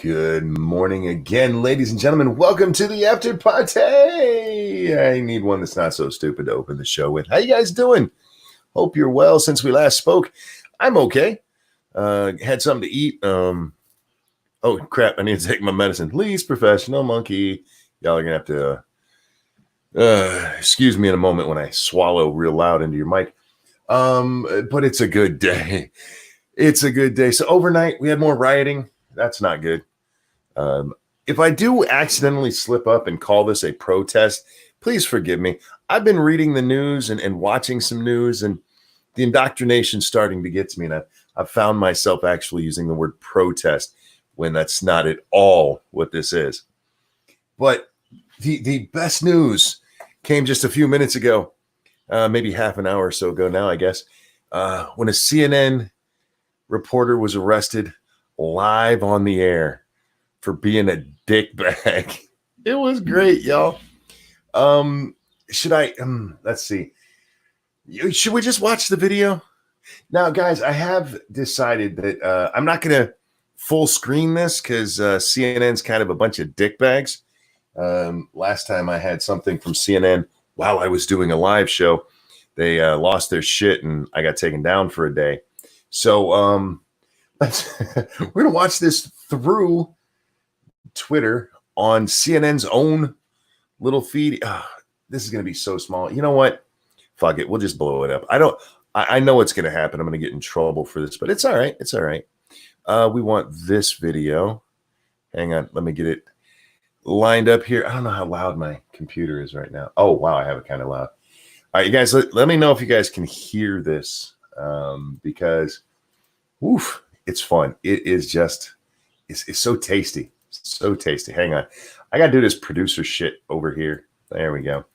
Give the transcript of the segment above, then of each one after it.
Good morning again, ladies and gentlemen. Welcome to the after party. I need one that's not so stupid to open the show with. How you guys doing? Hope you're well. Since we last spoke, I'm okay. Had something to eat. Oh crap! I need to take my medicine. Least professional monkey. Y'all are gonna have to excuse me in a moment when I swallow real loud into your mic. But it's a good day. It's a good day. So overnight we had more rioting. That's not good. If I do accidentally slip up and call this a protest, please forgive me. I've been reading the news and watching some news, and the indoctrination starting to get to me. And I've found myself actually using the word protest when that's not at all what this is. But the best news came just a few minutes ago, maybe half an hour or so ago now, I guess, when a CNN reporter was arrested live on the air for being a dickbag. It was great, y'all. Should I let's see. Should we just watch the video? Now, guys, I have decided that I'm not going to full screen this because CNN's kind of a bunch of dickbags. Last time I had something from CNN while I was doing a live show, they lost their shit and I got taken down for a day. So we're going to watch this through Twitter on CNN's own little feed. This is going to be so small. You know what? Fuck it. We'll just blow it up. I know what's going to happen. I'm going to get in trouble for this, but it's all right. It's all right. We want this video. Hang on. Let me get it lined up here. I don't know how loud my computer is right now. Oh, wow. I have it kind of loud. All right, you guys, let me know if you guys can hear this because, oof, it's fun. It is just, it's so tasty. So tasty. Hang on. I got to do this producer shit over here. There we go.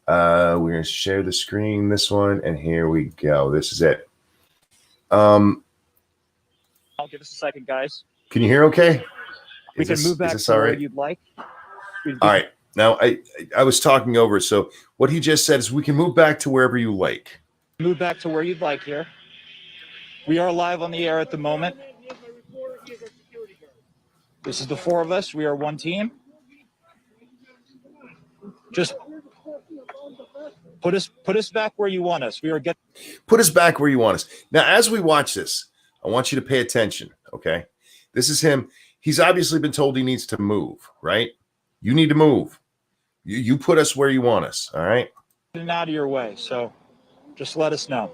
We're going to share the screen, this one, and here we go. This is it. I'll give us a second, guys. Can you hear okay? We can move back to where you'd like. All right. Now, I was talking over, so what he just said is we can move back to wherever you like. Move back to where you'd like here. We are live on the air at the moment. This is the four of us. We are one team. Just put us back where you want us. Put us back where you want us. Now, as we watch this, I want you to pay attention, okay? This is him. He's obviously been told he needs to move, right? You need to move. You put us where you want us, all right? Getting out of your way, so just let us know.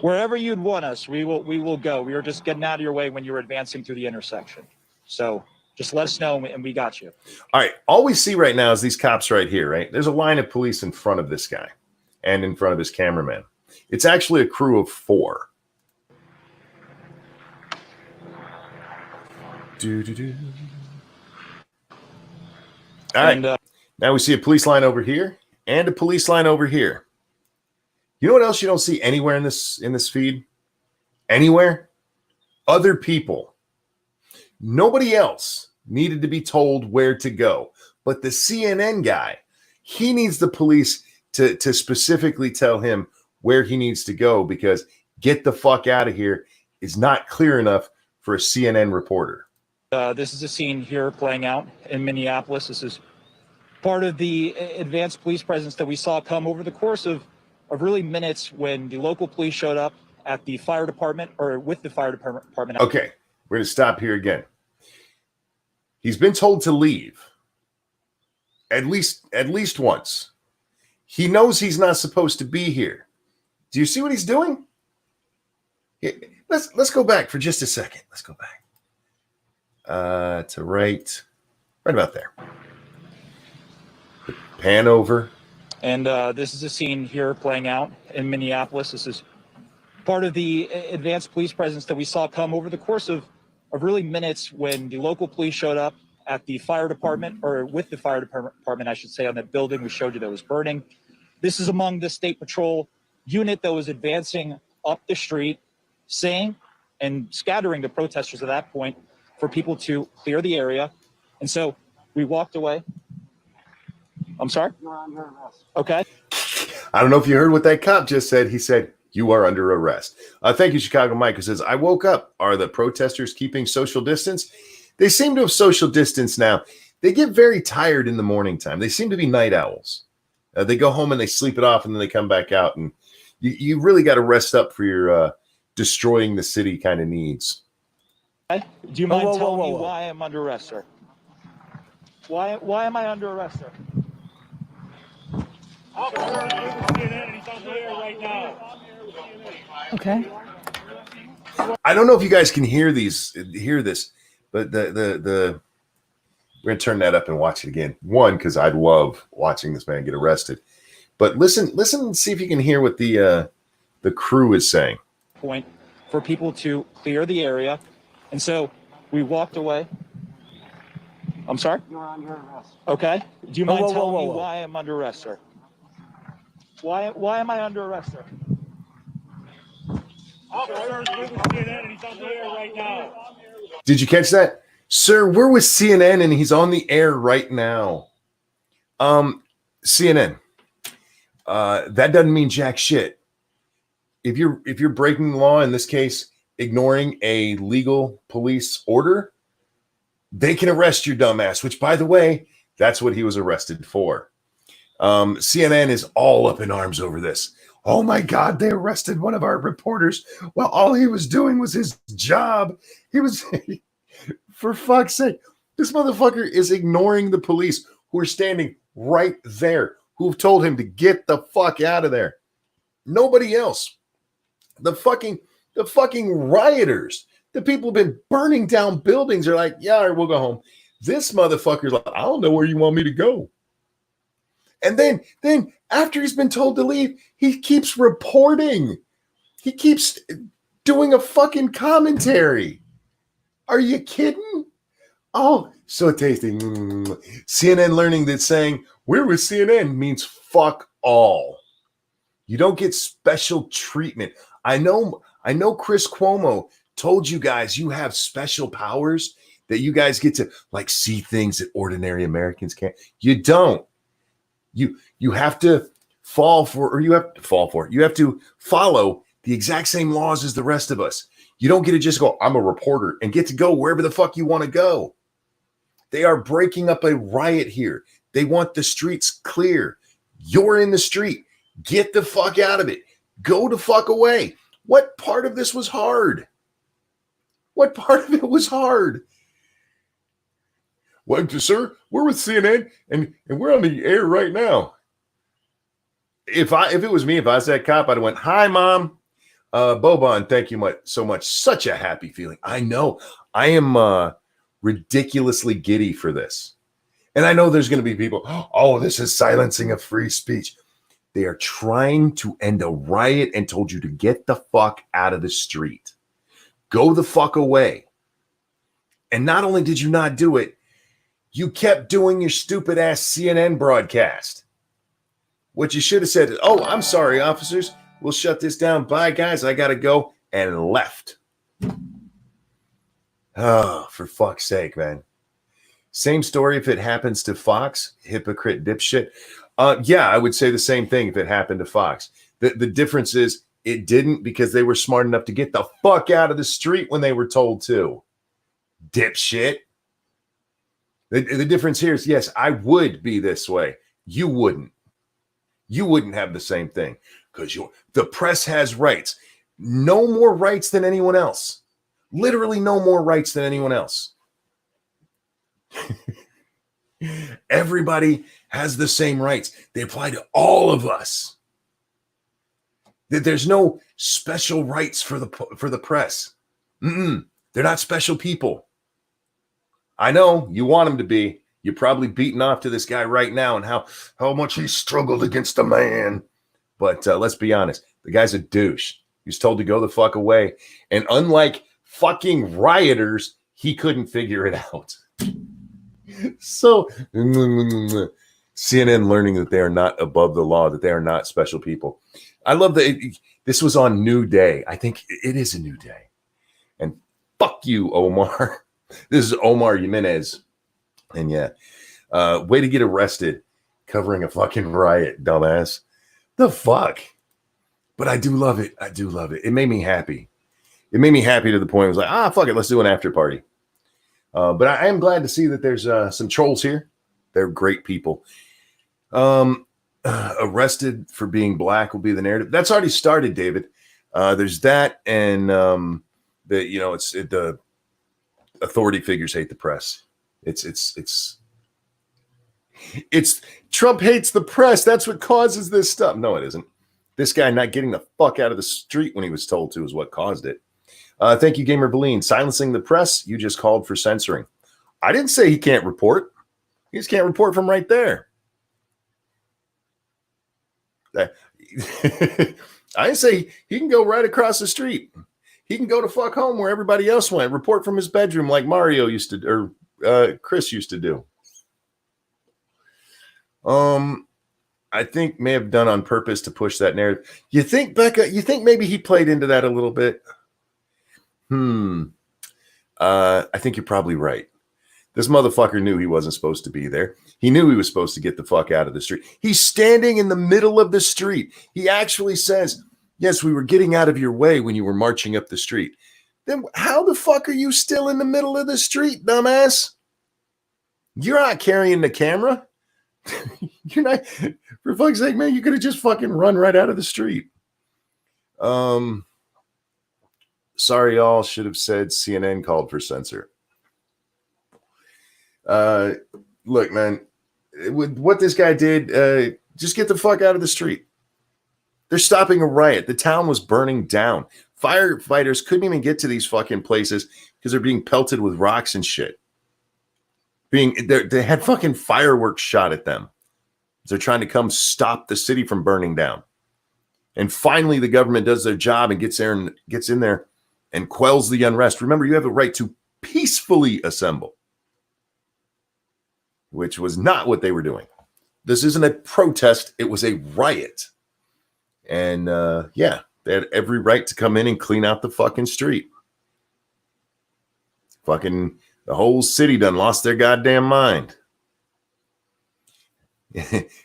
Wherever you'd want us, we will go. We are just getting out of your way when you're advancing through the intersection. So just let us know, and we got you. All right. All we see right now is these cops right here, right? There's a line of police in front of this guy and in front of his cameraman. It's actually a crew of 4. All right. Now we see a police line over here and a police line over here. You know what else you don't see anywhere in this feed? Anywhere? Other people. Nobody else needed to be told where to go. But the CNN guy, he needs the police to specifically tell him where he needs to go because get the fuck out of here is not clear enough for a CNN reporter. This is a scene here playing out in Minneapolis. This is part of the advanced police presence that we saw come over the course of really minutes when the local police showed up at the fire department or with the fire department. Okay, we're going to stop here again. He's been told to leave at least once. He knows he's not supposed to be here. Do you see what he's doing? Let's go back for just a second. Let's go back to right about there. Pan over. And this is a scene here playing out in Minneapolis. This is part of the advanced police presence that we saw come over the course of really minutes when the local police showed up at the fire department or with the fire department, I should say, on that building we showed you that was burning. This is among the state patrol unit that was advancing up the street, saying and scattering the protesters at that point for people to clear the area. And so we walked away. I'm sorry? No, I'm hearing this. Okay. I don't know if you heard what that cop just said. He said, You are under arrest. Thank you, Chicago Mike, who says, I woke up. Are the protesters keeping social distance? They seem to have social distance now. They get very tired in the morning time. They seem to be night owls. They go home and they sleep it off, and then they come back out. And you really got to rest up for your destroying the city kind of needs. Do you mind telling me why I'm under arrest, sir? Why am I under arrest, sir? Okay. I don't know if you guys can hear this, but the we're gonna turn that up and watch it again. One, because I love watching this man get arrested. But listen and see if you can hear what the crew is saying. Point for people to clear the area, and so we walked away. I'm sorry? You're under arrest. Okay. Do you mind telling me why I'm under arrest, sir? Why am I under arrest, sir? Did you catch that? Sir, we're with CNN and he's on the air right now. CNN. That doesn't mean jack shit. If you're breaking the law, in this case, ignoring a legal police order, they can arrest your dumbass, which, by the way, that's what he was arrested for. CNN is all up in arms over this. Oh my God, they arrested one of our reporters while all he was doing was his job. He was, for fuck's sake, this motherfucker is ignoring the police who are standing right there, who've told him to get the fuck out of there. Nobody else. The fucking rioters, the people who've been burning down buildings are like, yeah, all right, we'll go home. This motherfucker's like, I don't know where you want me to go. And then after he's been told to leave, he keeps reporting. He keeps doing a fucking commentary. Are you kidding? Oh, so tasty. CNN learning that saying, we're with CNN means fuck all. You don't get special treatment. I know Chris Cuomo told you guys you have special powers that you guys get to like see things that ordinary Americans can't. You don't. You have to fall for, or you have to fall for it. You have to follow the exact same laws as the rest of us. You don't get to just go, I'm a reporter, and get to go wherever the fuck you want to go. They are breaking up a riot here. They want the streets clear. You're in the street. Get the fuck out of it. Go the fuck away. What part of this was hard? What part of it was hard? Well, sir, we're with CNN and we're on the air right now. If it was me, if I was that cop, I'd have went, hi, Mom. Boban, thank you so much. Such a happy feeling. I know. I am ridiculously giddy for this. And I know there's going to be people, oh, this is silencing of free speech. They are trying to end a riot and told you to get the fuck out of the street. Go the fuck away. And not only did you not do it, you kept doing your stupid ass CNN broadcast. What you should have said is, oh, I'm sorry, officers. We'll shut this down. Bye, guys. I got to go. And left. Oh, for fuck's sake, man. Same story if it happens to Fox, hypocrite dipshit. Yeah, I would say the same thing if it happened to Fox. The difference is it didn't because they were smart enough to get the fuck out of the street when they were told to. Dipshit. The difference here is, yes, I would be this way. You wouldn't. You wouldn't have the same thing because the press has rights. No more rights than anyone else. Literally no more rights than anyone else. Everybody has the same rights. They apply to all of us. There's no special rights for the press. They're not special people. I know you want them to be. You're probably beating off to this guy right now and how much he struggled against a man. But let's be honest. The guy's a douche. He was told to go the fuck away. And unlike fucking rioters, he couldn't figure it out. So CNN learning that they are not above the law, that they are not special people. I love that this was on New Day. I think it is a new day. And fuck you, Omar. This is Omar Jimenez. And yeah, way to get arrested covering a fucking riot, dumbass. The fuck? But I do love it. I do love it. It made me happy. It made me happy to the point it was like, fuck it, let's do an after party. But I am glad to see that there's some trolls here. They're great people. Arrested for being black will be the narrative. That's already started, David. There's that, and the authority figures hate the press. It's Trump hates the press. That's what causes this stuff. No, it isn't. This guy not getting the fuck out of the street when he was told to is what caused it. Thank you, Gamer Beline. Silencing the press, you just called for censoring. I didn't say he can't report. He just can't report from right there. I didn't say he can go right across the street. He can go to fuck home where everybody else went. Report from his bedroom like Mario used to, or Chris used to do. I think may have done on purpose to push that narrative. You think, Becca, maybe he played into that a little bit? I think you're probably right. This motherfucker knew he wasn't supposed to be there. He knew he was supposed to get the fuck out of the street. He's standing in the middle of the street. He actually says, yes, we were getting out of your way when you were marching up the street. Then how the fuck are you still in the middle of the street, dumbass? You're not carrying the camera. You're not, for fuck's sake, man, you could have just fucking run right out of the street. Sorry, y'all. Should have said CNN called for censor. Look, man, with what this guy did, just get the fuck out of the street. They're stopping a riot. The town was burning down. Firefighters couldn't even get to these fucking places because they're being pelted with rocks and shit. They had fucking fireworks shot at them. They're trying to come stop the city from burning down. And finally, the government does their job and gets in there and quells the unrest. Remember, you have a right to peacefully assemble, which was not what they were doing. This isn't a protest. It was a riot. And they had every right to come in and clean out the fucking street. Fucking the whole city done lost their goddamn mind.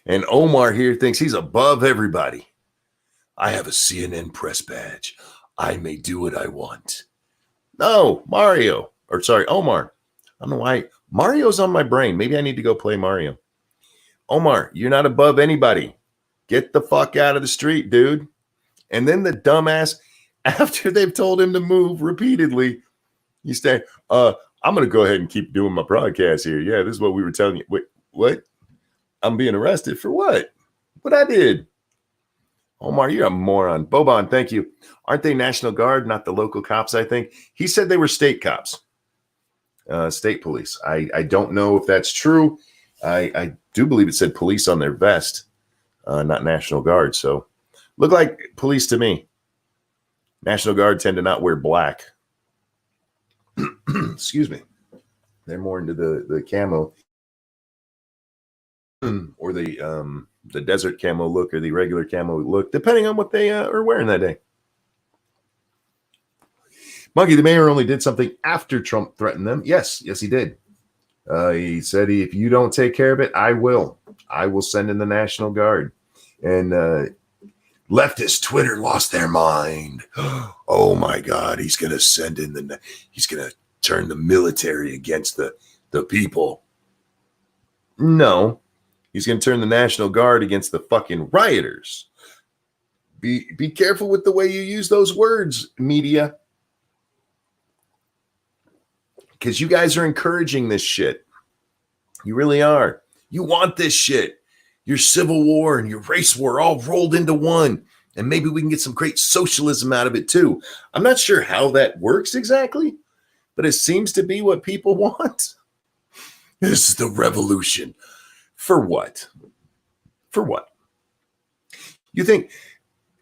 And Omar here thinks he's above everybody. I have a CNN press badge. I may do what I want. No, Omar. I don't know why. Mario's on my brain. Maybe I need to go play Mario. Omar, you're not above anybody. Get the fuck out of the street, dude. And then the dumbass, after they've told him to move repeatedly, you say, I'm going to go ahead and keep doing my broadcast here. Yeah, this is what we were telling you. Wait, what? I'm being arrested for what? What I did? Omar, you're a moron. Boban, thank you. Aren't they National Guard, not the local cops, I think? He said they were state cops, state police. I don't know if that's true. I do believe it said police on their vest, not National Guard. So look like police to me. National Guard tend to not wear black. Excuse me. They're more into the camo or the desert camo look or the regular camo look, depending on what they are wearing that day. Monkey, the mayor only did something after Trump threatened them. Yes, he did. He said, if you don't take care of it, I will send in the National Guard. And leftist Twitter lost their mind. Oh my God, he's going to he's going to turn the military against the people. No, he's going to turn the National Guard against the fucking rioters. Be careful with the way you use those words, media. Because you guys are encouraging this shit. You really are. You want this shit. Your civil war and your race war all rolled into one. And maybe we can get some great socialism out of it too. I'm not sure how that works exactly, but it seems to be what people want. This is the revolution. For what? For what? You think,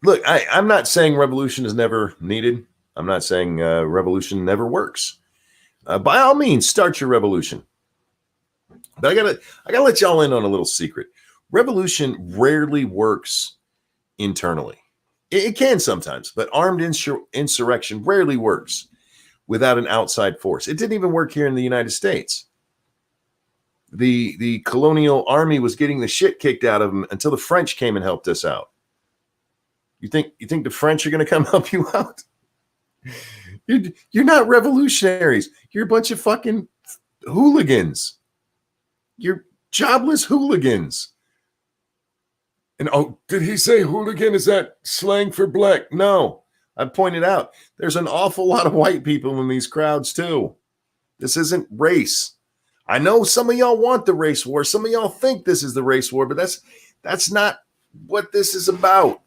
look, I'm not saying revolution is never needed. I'm not saying revolution never works. By all means, start your revolution. But I gotta let y'all in on a little secret. Revolution rarely works internally. It can sometimes, but armed insurrection rarely works without an outside force. It didn't even work here in the United States. The colonial army was getting the shit kicked out of them until the French came and helped us out. You think the French are going to come help you out? You're not revolutionaries. You're a bunch of fucking hooligans. You're jobless hooligans. And oh, did he say hooligan? Is that slang for black? No. I pointed out there's an awful lot of white people in these crowds too. This isn't race. I know some of y'all want the race war. Some of y'all think this is the race war, but that's not what this is about.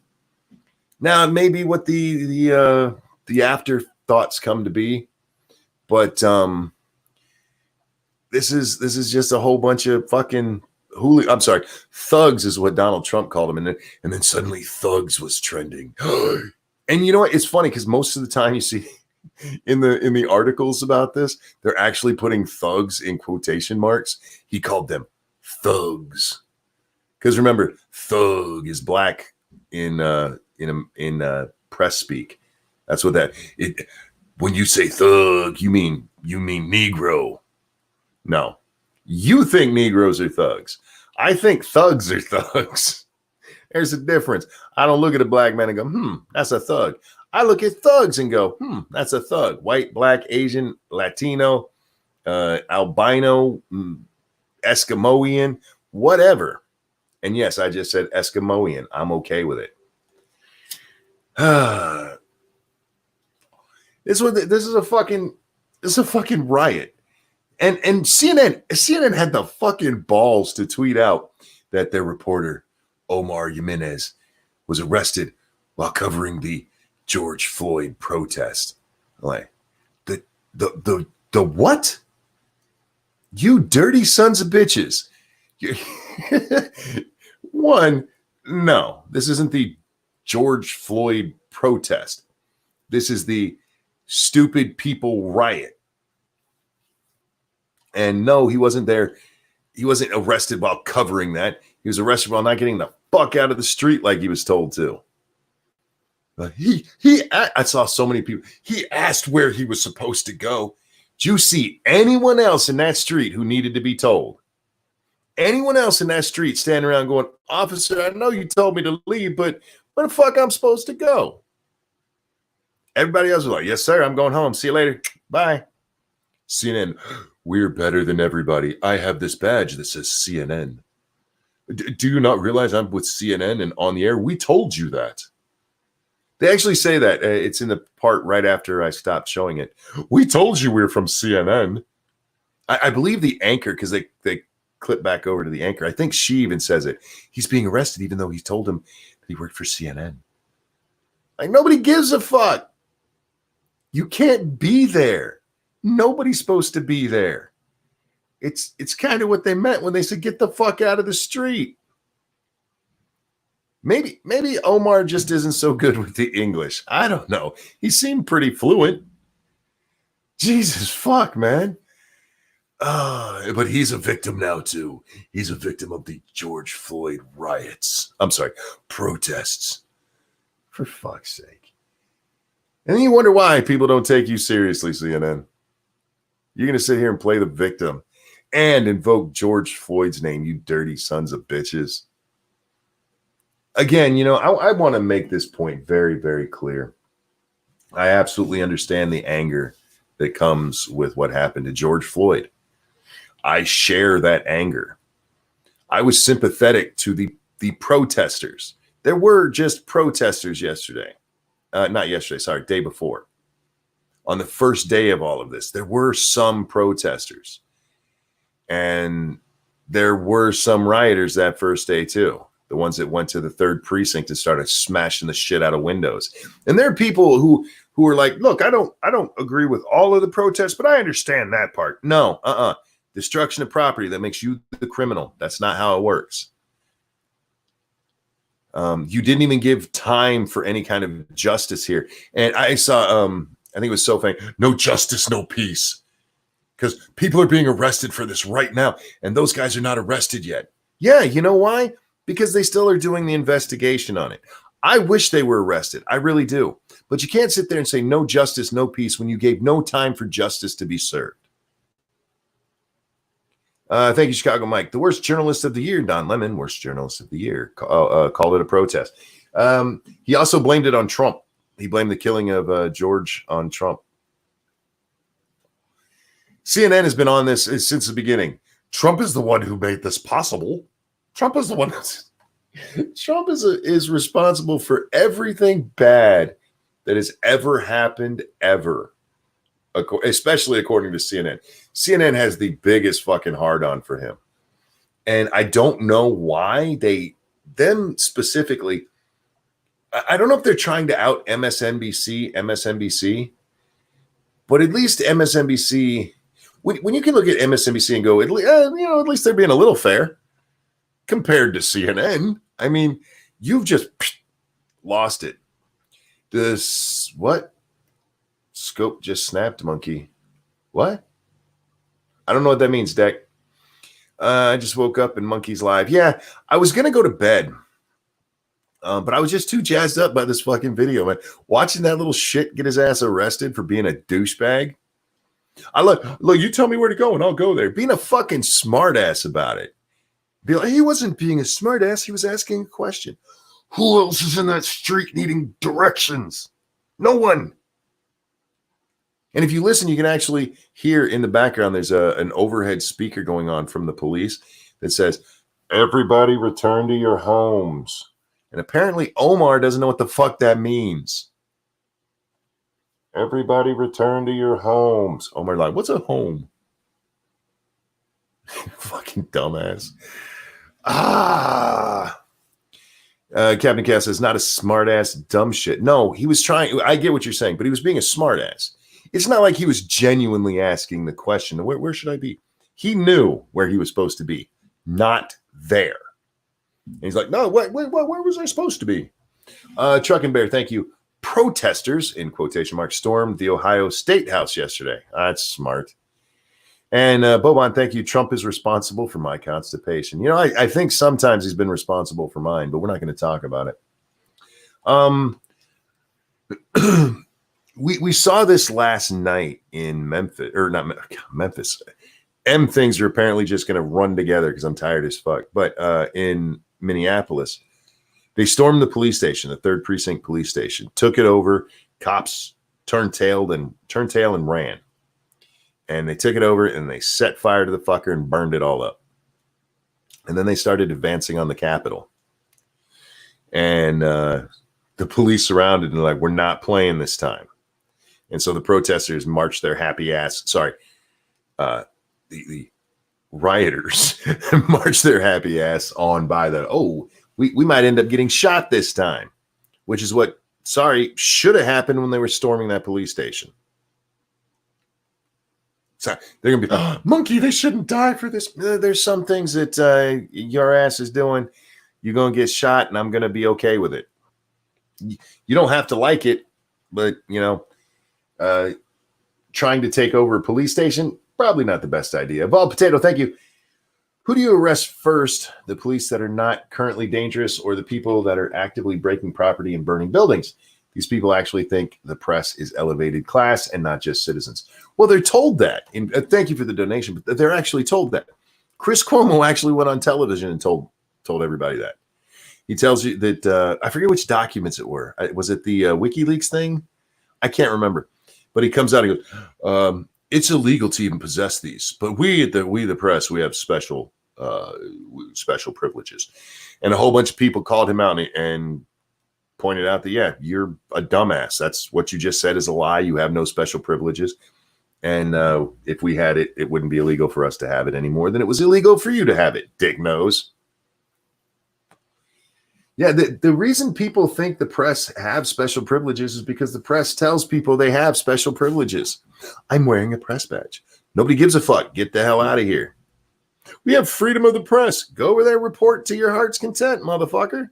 Now, it may be what the afterthoughts come to be, but this is just a whole bunch of fucking thugs is what Donald Trump called them, and then suddenly thugs was trending. And you know what? It's funny because most of the time you see in the articles about this, they're actually putting thugs in quotation marks. He called them thugs because remember, thug is black in press speak. That's what when you say thug, you mean Negro. No, you think Negroes are thugs. I think thugs are thugs. There's a difference. I don't look at a black man and go, that's a thug. I look at thugs and go, that's a thug. White, black, Asian, Latino, albino, Eskimoian, whatever. And yes, I just said Eskimoian. I'm okay with it. This is a fucking riot. And CNN had the fucking balls to tweet out that their reporter Omar Jimenez was arrested while covering the George Floyd protest. Like the what? You dirty sons of bitches. One, no, this isn't the George Floyd protest. This is the stupid people riot. And no, he wasn't there. He wasn't arrested while covering that. He was arrested while not getting the fuck out of the street like he was told to. I saw so many people. He asked where he was supposed to go. Did you see anyone else in that street who needed to be told? Anyone else in that street standing around going, officer, I know you told me to leave, but where the fuck I'm supposed to go? Everybody else was like, yes, sir, I'm going home. See you later. Bye. CNN, we're better than everybody. I have this badge that says CNN. Do you not realize I'm with CNN and on the air? We told you that. They actually say that. It's in the part right after I stopped showing it. We told you we were from CNN. I believe the anchor, because they clip back over to the anchor. I think she even says it. He's being arrested even though he told him that he worked for CNN. Like, nobody gives a fuck. You can't be there. Nobody's supposed to be there. It's kind of what they meant when they said, get the fuck out of the street. Maybe Omar just isn't so good with the English. I don't know. He seemed pretty fluent. Jesus fuck, man. But he's a victim now, too. He's a victim of the George Floyd riots. I'm sorry, protests. For fuck's sake. And then you wonder why people don't take you seriously, CNN. You're going to sit here and play the victim and invoke George Floyd's name, you dirty sons of bitches. Again, I want to make this point very, very clear. I absolutely understand the anger that comes with what happened to George Floyd. I share that anger. I was sympathetic to the protesters. There were just protesters yesterday. Not yesterday, sorry, day before. On the first day of all of this, there were some protesters. And there were some rioters that first day too. The ones that went to the 3rd precinct and started smashing the shit out of windows. And there are people who are like, look, I don't agree with all of the protests, but I understand that part. No, destruction of property, that makes you the criminal. That's not how it works. You didn't even give time for any kind of justice here. And I saw, I think it was so funny, no justice, no peace. Because people are being arrested for this right now, and those guys are not arrested yet. Yeah, you know why? Because they still are doing the investigation on it. I wish they were arrested. I really do. But you can't sit there and say no justice, no peace when you gave no time for justice to be served. Thank you, Chicago Mike. The worst journalist of the year, Don Lemon, worst journalist of the year, called it a protest. He also blamed it on Trump. He blamed the killing of George on Trump. CNN has been on this since the beginning. Trump is the one who made this possible. Trump is the one. Trump is responsible for everything bad that has ever happened ever, especially according to CNN. CNN has the biggest fucking hard-on for him. And I don't know why them specifically, I don't know if they're trying to out MSNBC, but at least MSNBC, when you can look at MSNBC and go, at least they're being a little fair compared to CNN. I mean, you've just lost it. This, what? Scope just snapped, monkey. What? I don't know what that means, Deck. I just woke up and Monkey's live. Yeah, I was going to go to bed, but I was just too jazzed up by this fucking video, man. Watching that little shit get his ass arrested for being a douchebag. Look, you tell me where to go and I'll go there. Being a fucking smartass about it. Be like, he wasn't being a smartass. He was asking a question. Who else is in that street needing directions? No one. And if you listen, you can actually hear in the background, there's an overhead speaker going on from the police that says, everybody return to your homes. And apparently Omar doesn't know what the fuck that means. Everybody return to your homes. Omar like, what's a home? Fucking dumbass. Captain Cass says, not a smartass, dumb shit. No, he was trying. I get what you're saying, but he was being a smartass. It's not like he was genuinely asking the question, where should I be? He knew where he was supposed to be, not there. And he's like, no, where was I supposed to be? Truck and Bear, thank you. Protesters, in quotation marks, stormed the Ohio State House yesterday. That's smart. And Boban, thank you. Trump is responsible for my constipation. You know, I think sometimes he's been responsible for mine, but we're not going to talk about it. We saw this last night in Memphis, or not Memphis. Things are apparently just going to run together because I'm tired as fuck. But in Minneapolis, they stormed the police station, the 3rd Precinct police station, took it over. Cops turned tail and ran. And they took it over and they set fire to the fucker and burned it all up. And then they started advancing on the Capitol. And the police surrounded and they're like, we're not playing this time. And so the protesters marched their happy ass. Sorry. The rioters marched their happy ass on by we might end up getting shot this time, which is what, should have happened when they were storming that police station. So they're going to be, monkey, they shouldn't die for this. There's some things that your ass is doing. You're going to get shot, and I'm going to be okay with it. You don't have to like it, but, trying to take over a police station, probably not the best idea. Bald Potato, thank you. Who do you arrest first? The police that are not currently dangerous or the people that are actively breaking property and burning buildings? These people actually think the press is elevated class and not just citizens. Well, they're told that. Thank you for the donation, but they're actually told that. Chris Cuomo actually went on television and told everybody that. He tells you that, I forget which documents it were. Was it the WikiLeaks thing? I can't remember. But he comes out and goes, it's illegal to even possess these, but we the press, we have special privileges. And a whole bunch of people called him out and pointed out that, yeah, you're a dumbass. That's what you just said is a lie. You have no special privileges. And if we had it, it wouldn't be illegal for us to have it any more than it was illegal for you to have it, dick nose. Yeah, the reason people think the press have special privileges is because the press tells people they have special privileges. I'm wearing a press badge. Nobody gives a fuck. Get the hell out of here. We have freedom of the press. Go over there, report to your heart's content, motherfucker.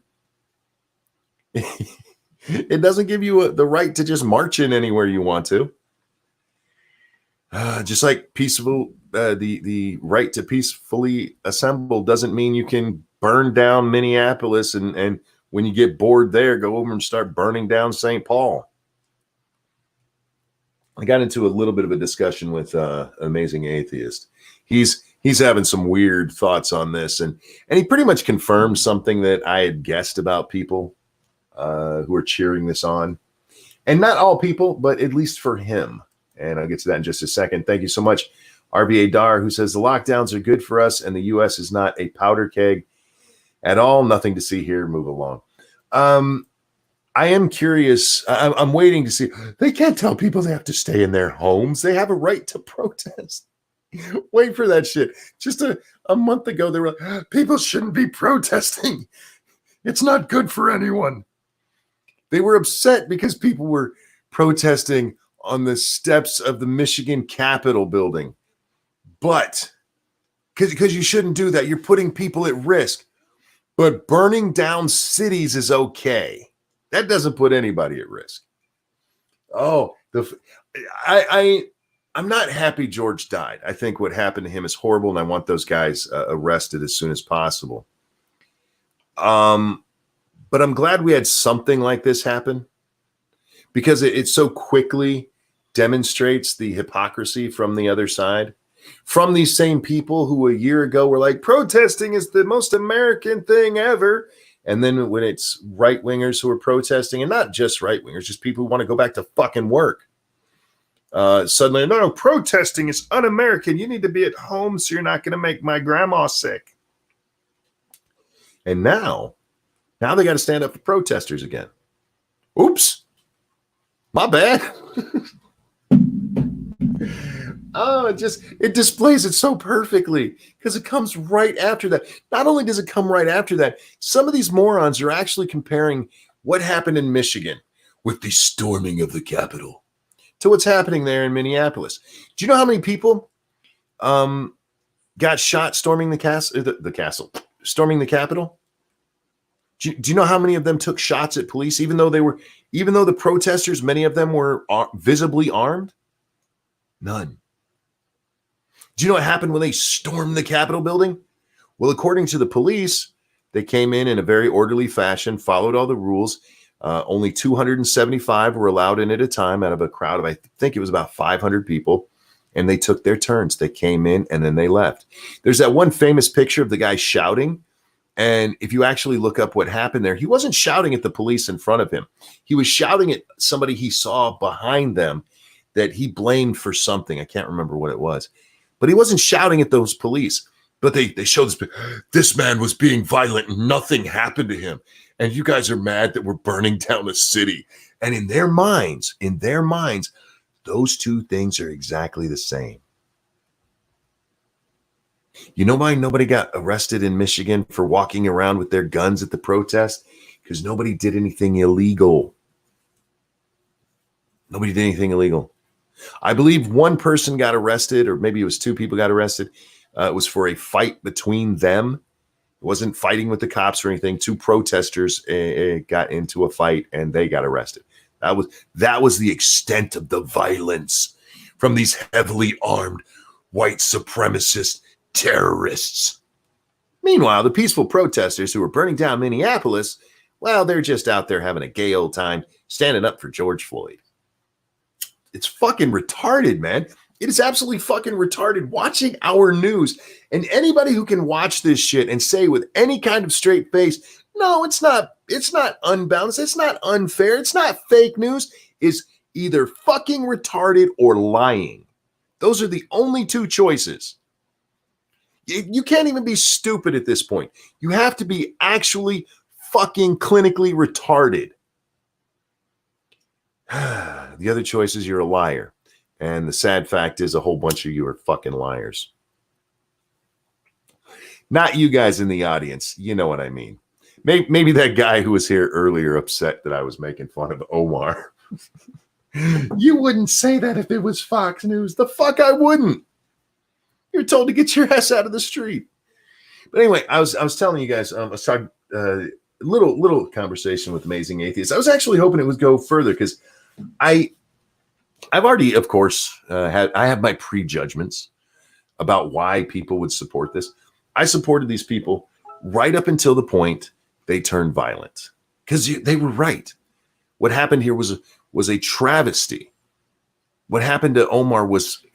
It doesn't give you the right to just march in anywhere you want to. Just like peaceful, the right to peacefully assemble doesn't mean you can burn down Minneapolis and when you get bored there, go over and start burning down St. Paul. I got into a little bit of a discussion with Amazing Atheist. He's he's having some weird thoughts on this, and he pretty much confirmed something that I had guessed about people who are cheering this on, and not all people, but at least for him. And I'll get to that in just a second. Thank you so much, RBA Dar, who says the lockdowns are good for us, and the U.S. is not a powder keg at all. Nothing to see here. Move along. I am curious. I'm waiting to see. They can't tell people they have to stay in their homes. They have a right to protest. Wait for that shit. Just a month ago, they were like, people shouldn't be protesting. It's not good for anyone. They were upset because people were protesting on the steps of the Michigan Capitol building. But because you shouldn't do that, you're putting people at risk. But burning down cities is okay. That doesn't put anybody at risk. Oh, I'm not happy George died. I think what happened to him is horrible, and I want those guys arrested as soon as possible. But I'm glad we had something like this happen, because it so quickly demonstrates the hypocrisy from the other side, from these same people who a year ago were like, protesting is the most American thing ever. And then when it's right-wingers who are protesting, and not just right-wingers, just people who want to go back to fucking work, suddenly, no, protesting is un-American. You need to be at home so you're not going to make my grandma sick. And now they got to stand up for protesters again. Oops. My bad. Oh, it displays it so perfectly, because it comes right after that. Not only does it come right after that, some of these morons are actually comparing what happened in Michigan with the storming of the Capitol to what's happening there in Minneapolis. Do you know how many people got shot storming the Capitol? Do you know how many of them took shots at police, even though the protesters, many of them were visibly armed? None. Do you know what happened when they stormed the Capitol building? Well, according to the police, they came in a very orderly fashion, followed all the rules. Only 275 were allowed in at a time out of a crowd of, I think it was about 500 people. And they took their turns. They came in and then they left. There's that one famous picture of the guy shouting. And if you actually look up what happened there, he wasn't shouting at the police in front of him. He was shouting at somebody he saw behind them that he blamed for something. I can't remember what it was. But he wasn't shouting at those police. But they showed this man was being violent and nothing happened to him. And you guys are mad that we're burning down a city. And in their minds, those two things are exactly the same. You know why nobody got arrested in Michigan for walking around with their guns at the protest? Because nobody did anything illegal. Nobody did anything illegal. I believe one person got arrested, or maybe it was two people got arrested. It was for a fight between them. It wasn't fighting with the cops or anything. Two protesters got into a fight and they got arrested. That was the extent of the violence from these heavily armed white supremacist terrorists. Meanwhile, the peaceful protesters who were burning down Minneapolis, well, they're just out there having a gay old time, standing up for George Floyd. It's fucking retarded, man. It is absolutely fucking retarded watching our news. And anybody who can watch this shit and say with any kind of straight face, no, it's not unbalanced, it's not unfair, it's not fake news, is either fucking retarded or lying. Those are the only two choices. You can't even be stupid at this point. You have to be actually fucking clinically retarded. The other choice is you're a liar. And the sad fact is a whole bunch of you are fucking liars. Not you guys in the audience. You know what I mean. Maybe that guy who was here earlier upset that I was making fun of Omar. You wouldn't say that if it was Fox News. The fuck I wouldn't. You're told to get your ass out of the street. But anyway, I was telling you guys, I was talking little conversation with Amazing Atheist. I was actually hoping it would go further because I've already, of course, I have my prejudgments about why people would support this. I supported these people right up until the point they turned violent, because they were right. What happened here was a travesty. What happened to Omar was,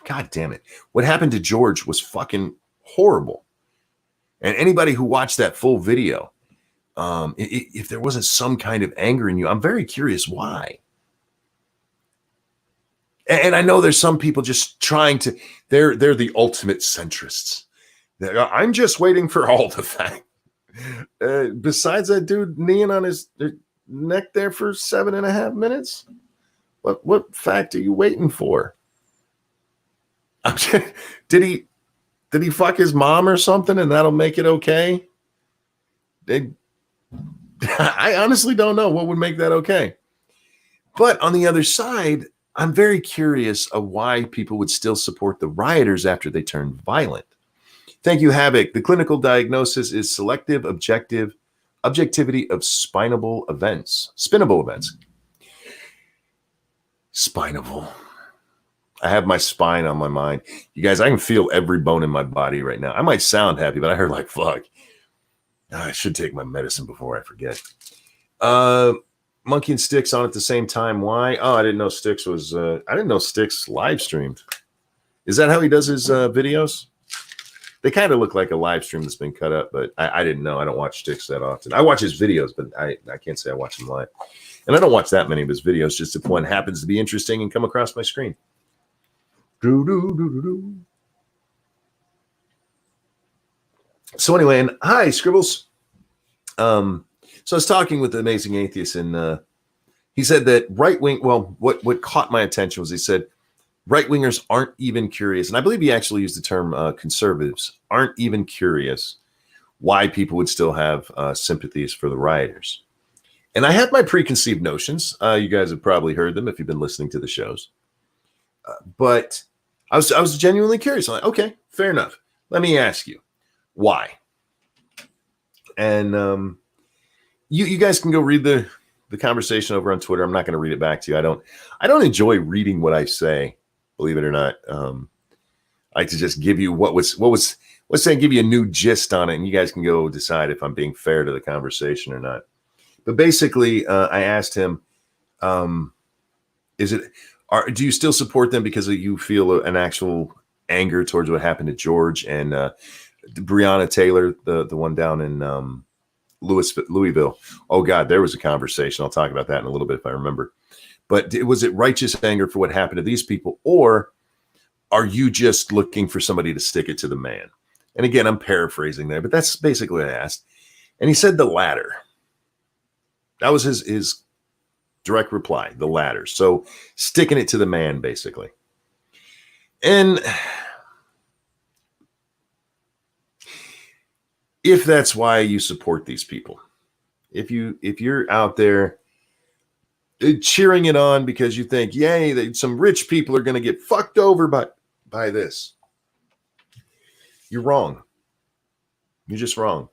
God damn it. What happened to George was fucking horrible. And anybody who watched that full video, if there wasn't some kind of anger in you, I'm very curious why. And I know there's some people just trying to, they're the ultimate centrists. I'm just waiting for all the fact. Besides that dude kneeing on his neck there for 7.5 minutes, what fact are you waiting for? Did he fuck his mom or something and that'll make it okay? I honestly don't know what would make that okay. But on the other side, I'm very curious of why people would still support the rioters after they turned violent. Thank you, Havoc. The clinical diagnosis is selective objectivity of spinnable events. Spinable. I have my spine on my mind. You guys, I can feel every bone in my body right now. I might sound happy, but I heard like, fuck. I should take my medicine before I forget. Monkey and Sticks on at the same time. Why? Oh, I didn't know Sticks was, I didn't know Sticks live streamed. Is that how he does his videos? They kind of look like a live stream that's been cut up, but I didn't know. I don't watch Sticks that often. I watch his videos, but I can't say I watch them live. And I don't watch that many of his videos, just if one happens to be interesting and come across my screen. So anyway, and hi, Scribbles. So I was talking with the Amazing Atheist, and he said that right-wing, well, what caught my attention was he said, right-wingers aren't even curious, and I believe he actually used the term conservatives, aren't even curious why people would still have sympathies for the rioters. And I had my preconceived notions. You guys have probably heard them if you've been listening to the shows. But I was genuinely curious. I'm like, okay, fair enough. Let me ask you, why? And you guys can go read the conversation over on Twitter. I'm not going to read it back to you. I don't enjoy reading what I say, believe it or not. I like to just give you let's say give you a new gist on it, and you guys can go decide if I'm being fair to the conversation or not. But basically, I asked him, do you still support them because you feel an actual anger towards what happened to George and Breonna Taylor, the one down in Louisville? Oh God, there was a conversation. I'll talk about that in a little bit if I remember. But was it righteous anger for what happened to these people, or are you just looking for somebody to stick it to the man? And again, I'm paraphrasing there, but that's basically what I asked. And he said the latter. That was his direct reply, the latter. So sticking it to the man, basically. And if that's why you support these people, if you're out there cheering it on because you think, yay, some rich people are going to get fucked over by this, you're wrong. You're just wrong.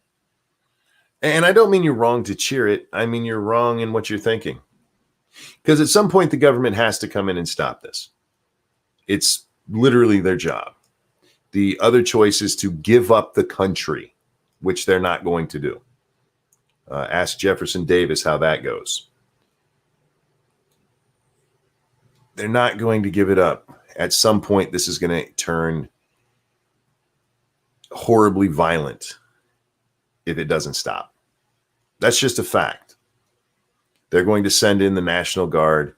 And I don't mean you're wrong to cheer it. I mean you're wrong in what you're thinking. Because at some point, the government has to come in and stop this. It's literally their job. The other choice is to give up the country, which they're not going to do. Ask Jefferson Davis how that goes. They're not going to give it up. At some point, this is going to turn horribly violent if it doesn't stop. That's just a fact. They're going to send in the National Guard,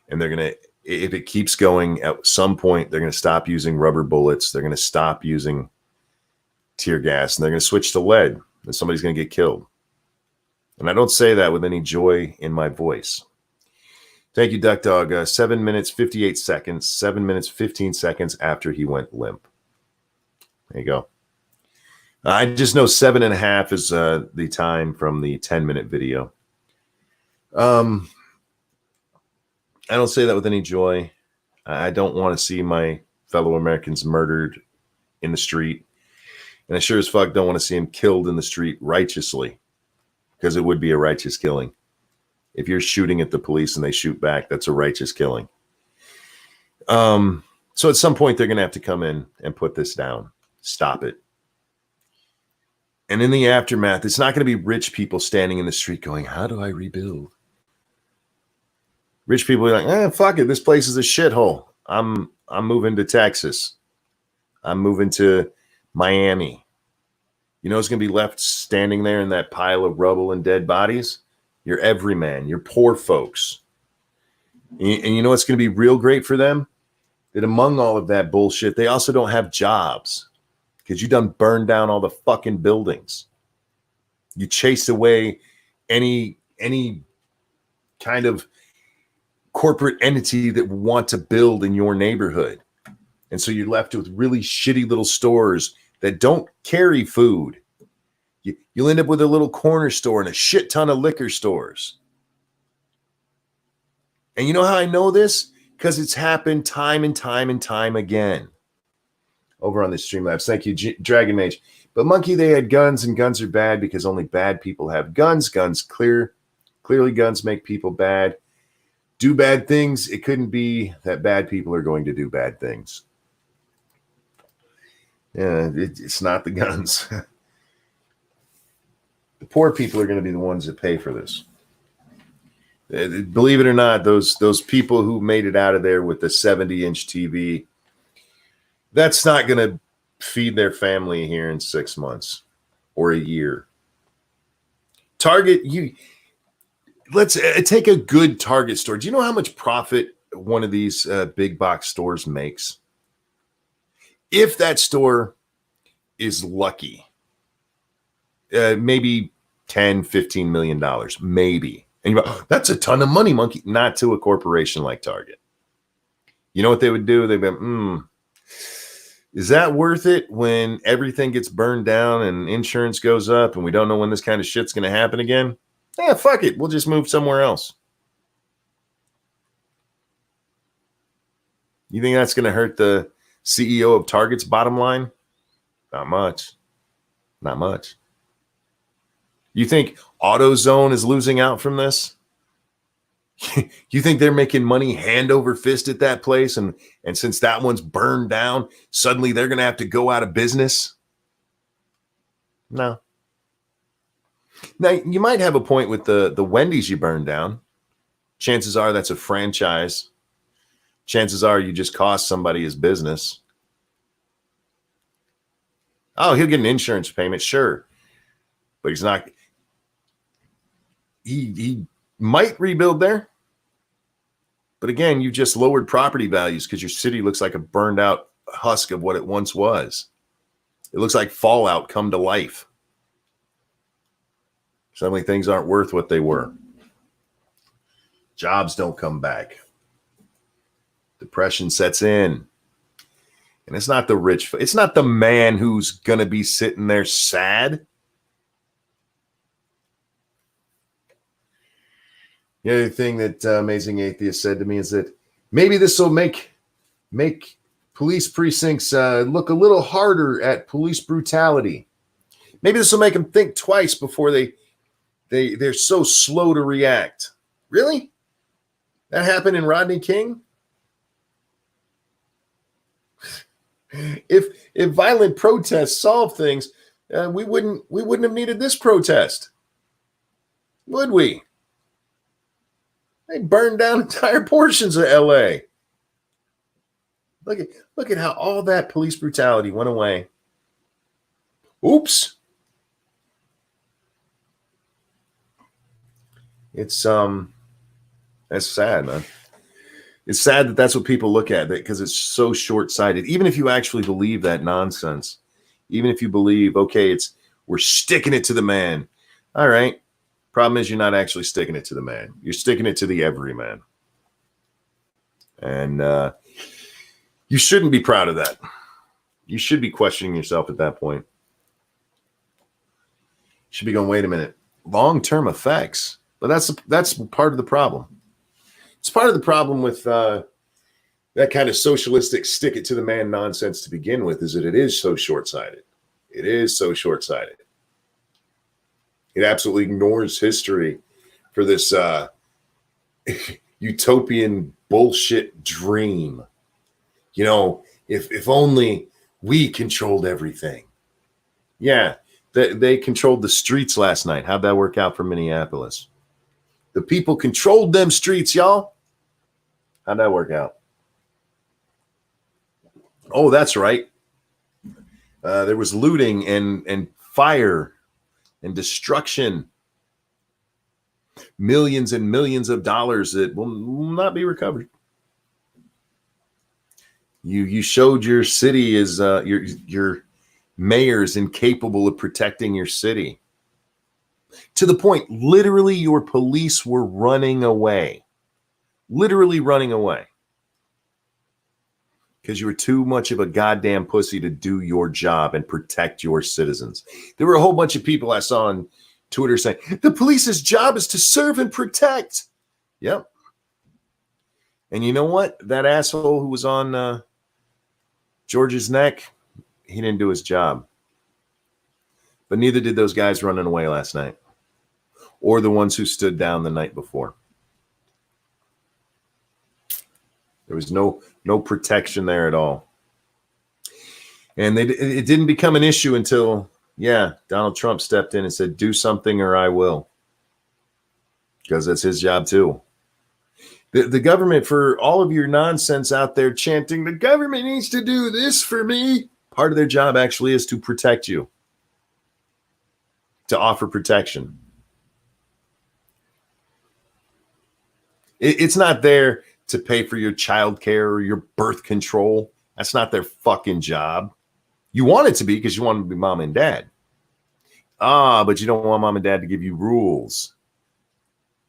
and they're going to, if it keeps going, at some point, they're going to stop using rubber bullets. They're going to stop using tear gas, and they're going to switch to lead, and somebody's going to get killed. And I don't say that with any joy in my voice. Thank you, Duck Dog. 7 minutes, 58 seconds, 7 minutes, 15 seconds after he went limp. There you go. I just know 7.5 is the time from the 10-minute video. I don't say that with any joy. I don't want to see my fellow Americans murdered in the street. And I sure as fuck don't want to see him killed in the street righteously, because it would be a righteous killing. If you're shooting at the police and they shoot back, that's a righteous killing. So at some point, they're going to have to come in and put this down. Stop it. And in the aftermath, it's not going to be rich people standing in the street going, how do I rebuild? Rich people are like, fuck it. This place is a shithole. I'm moving to Texas. I'm moving to Miami. You know what's going to be left standing there in that pile of rubble and dead bodies? Your everyman, your poor folks. And you know what's going to be real great for them? That among all of that bullshit, they also don't have jobs because you done burned down all the fucking buildings. You chased away any kind of corporate entity that would want to build in your neighborhood. And so you're left with really shitty little stores that don't carry food. You'll end up with a little corner store and a shit ton of liquor stores. And you know how I know this? Because it's happened time and time and time again. Over on the Streamlabs. Thank you, Dragon Mage. But Monkey, they had guns, and guns are bad because only bad people have guns. Clearly guns make people bad. Do bad things. It couldn't be that bad people are going to do bad things. Yeah, it's not the guns. The poor people are going to be the ones that pay for this. Believe it or not, those people who made it out of there with the 70-inch TV, that's not going to feed their family here in 6 months or a year. Target, let's take a good Target store. Do you know how much profit one of these big box stores makes? If that store is lucky, maybe $10-15 million, maybe. And you're like, that's a ton of money, Monkey. Not to a corporation like Target. You know what they would do? They'd be, is that worth it when everything gets burned down and insurance goes up and we don't know when this kind of shit's going to happen again? Yeah, fuck it. We'll just move somewhere else. You think that's going to hurt the CEO of Target's bottom line? Not much. Not much. You think AutoZone is losing out from this? You think they're making money hand over fist at that place? And since that one's burned down, suddenly they're going to have to go out of business? No. Now, you might have a point with the Wendy's you burned down. Chances are that's a franchise. Chances are you just cost somebody his business. Oh, he'll get an insurance payment, sure. But he's not. He might rebuild there. But again, you just lowered property values because your city looks like a burned out husk of what it once was. It looks like Fallout come to life. Suddenly things aren't worth what they were. Jobs don't come back. Depression sets in. And it's not the rich. It's not the man who's going to be sitting there sad. The other thing that Amazing Atheist said to me is that maybe this will make police precincts look a little harder at police brutality. Maybe this will make them think twice before they're so slow to react. Really? That happened in Rodney King? If violent protests solve things, we wouldn't have needed this protest, would we? They burned down entire portions of LA. Look at how all that police brutality went away. Oops. It's that's sad, man. It's sad that that's what people look at, because it's so short-sighted. Even if you actually believe that nonsense, even if you believe, okay, we're sticking it to the man. All right. Problem is, you're not actually sticking it to the man. You're sticking it to the everyman. And you shouldn't be proud of that. You should be questioning yourself at that point. You should be going, wait a minute. Long-term effects. But that's part of the problem. It's part of the problem with that kind of socialistic stick it to the man nonsense to begin with, is that it is so short-sighted. It is so short-sighted. It absolutely ignores history for this utopian bullshit dream. You know, if only we controlled everything. Yeah, they controlled the streets last night. How'd that work out for Minneapolis? The people controlled them streets, y'all. How'd that work out? Oh, that's right. There was looting and fire and destruction. Millions and millions of dollars that will not be recovered. You showed your city as your mayor's incapable of protecting your city. To the point, literally, your police were running away. Literally running away. Because you were too much of a goddamn pussy to do your job and protect your citizens. There were a whole bunch of people I saw on Twitter saying, the police's job is to serve and protect. Yep. And you know what? That asshole who was on George's neck, he didn't do his job. But neither did those guys running away last night. Or the ones who stood down the night before. There was no protection there at all. And it didn't become an issue until, Donald Trump stepped in and said, do something or I will. Because that's his job too. The government, for all of your nonsense out there chanting, the government needs to do this for me. Part of their job actually is to protect you. To offer protection. It's not there to pay for your child care or your birth control. That's not their fucking job. You want it to be because you want them to be mom and dad. But you don't want mom and dad to give you rules.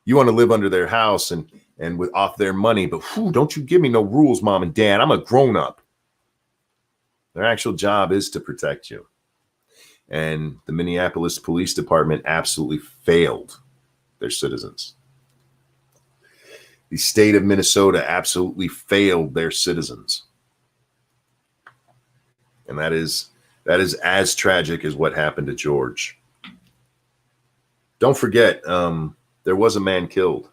You want to live under their house and with off their money, but don't you give me no rules, mom and dad. I'm a grown-up. Their actual job is to protect you. And the Minneapolis Police Department absolutely failed their citizens. The state of Minnesota absolutely failed their citizens. And that is as tragic as what happened to George. Don't forget, there was a man killed.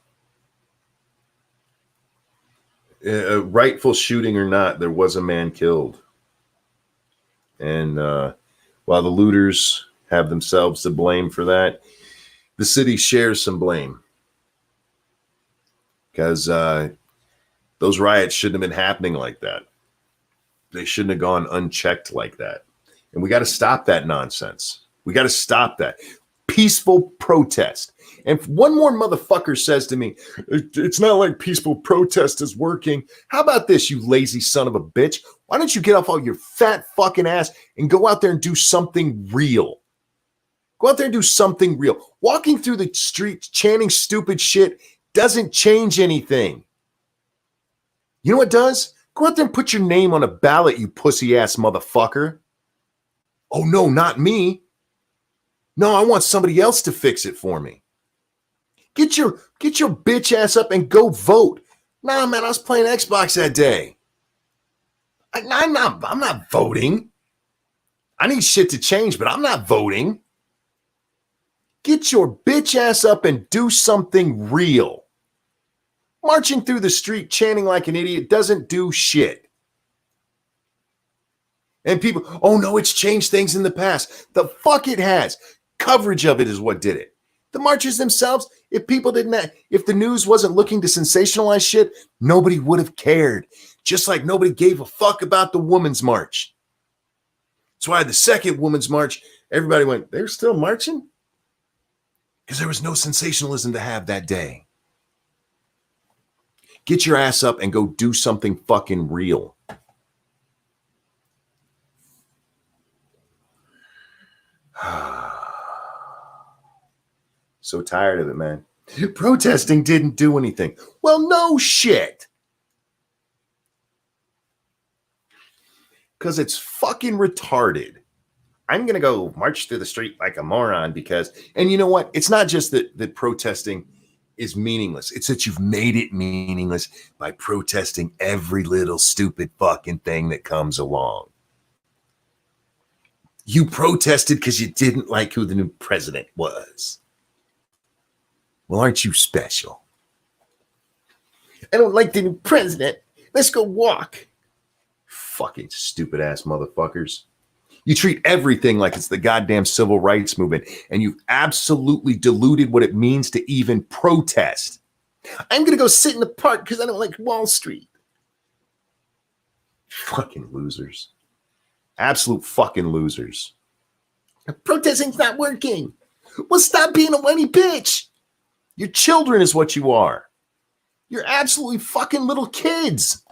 A rightful shooting or not, there was a man killed. And while the looters have themselves to blame for that, the city shares some blame. Because those riots shouldn't have been happening like that. They shouldn't have gone unchecked like that. And we got to stop that nonsense. We got to stop that. Peaceful protest. And if one more motherfucker says to me, it's not like peaceful protest is working. How about this, you lazy son of a bitch? Why don't you get off all your fat fucking ass and go out there and do something real? Go out there and do something real. Walking through the streets chanting stupid shit doesn't change anything. You know what does? Go out there and put your name on a ballot, you pussy ass motherfucker. Oh no, not me. No, I want somebody else to fix it for me. Get your bitch ass up and go vote. Nah, man, I was playing Xbox that day. I'm not voting. I need shit to change, but I'm not voting. Get your bitch ass up and do something real. Marching through the street chanting like an idiot doesn't do shit. And people, oh no, it's changed things in the past. The fuck it has. Coverage of it is what did it. The marches themselves, if the news wasn't looking to sensationalize shit, nobody would have cared. Just like nobody gave a fuck about the Women's March. That's why the second Women's March, everybody went, they're still marching? Because there was no sensationalism to have that day. Get your ass up and go do something fucking real. So tired of it, man. Protesting didn't do anything. Well, no shit. Because it's fucking retarded. I'm going to go march through the street like a moron because, and you know what? It's not just that protesting is meaningless. It's that you've made it meaningless by protesting every little stupid fucking thing that comes along. You protested because you didn't like who the new president was. Well, aren't you special? I don't like the new president. Let's go walk. Fucking stupid ass motherfuckers. You treat everything like it's the goddamn civil rights movement, and you've absolutely diluted what it means to even protest. I'm going to go sit in the park because I don't like Wall Street. Fucking losers. Absolute fucking losers. Protesting's not working. Well, stop being a whiny bitch. Your children is what you are. You're absolutely fucking little kids.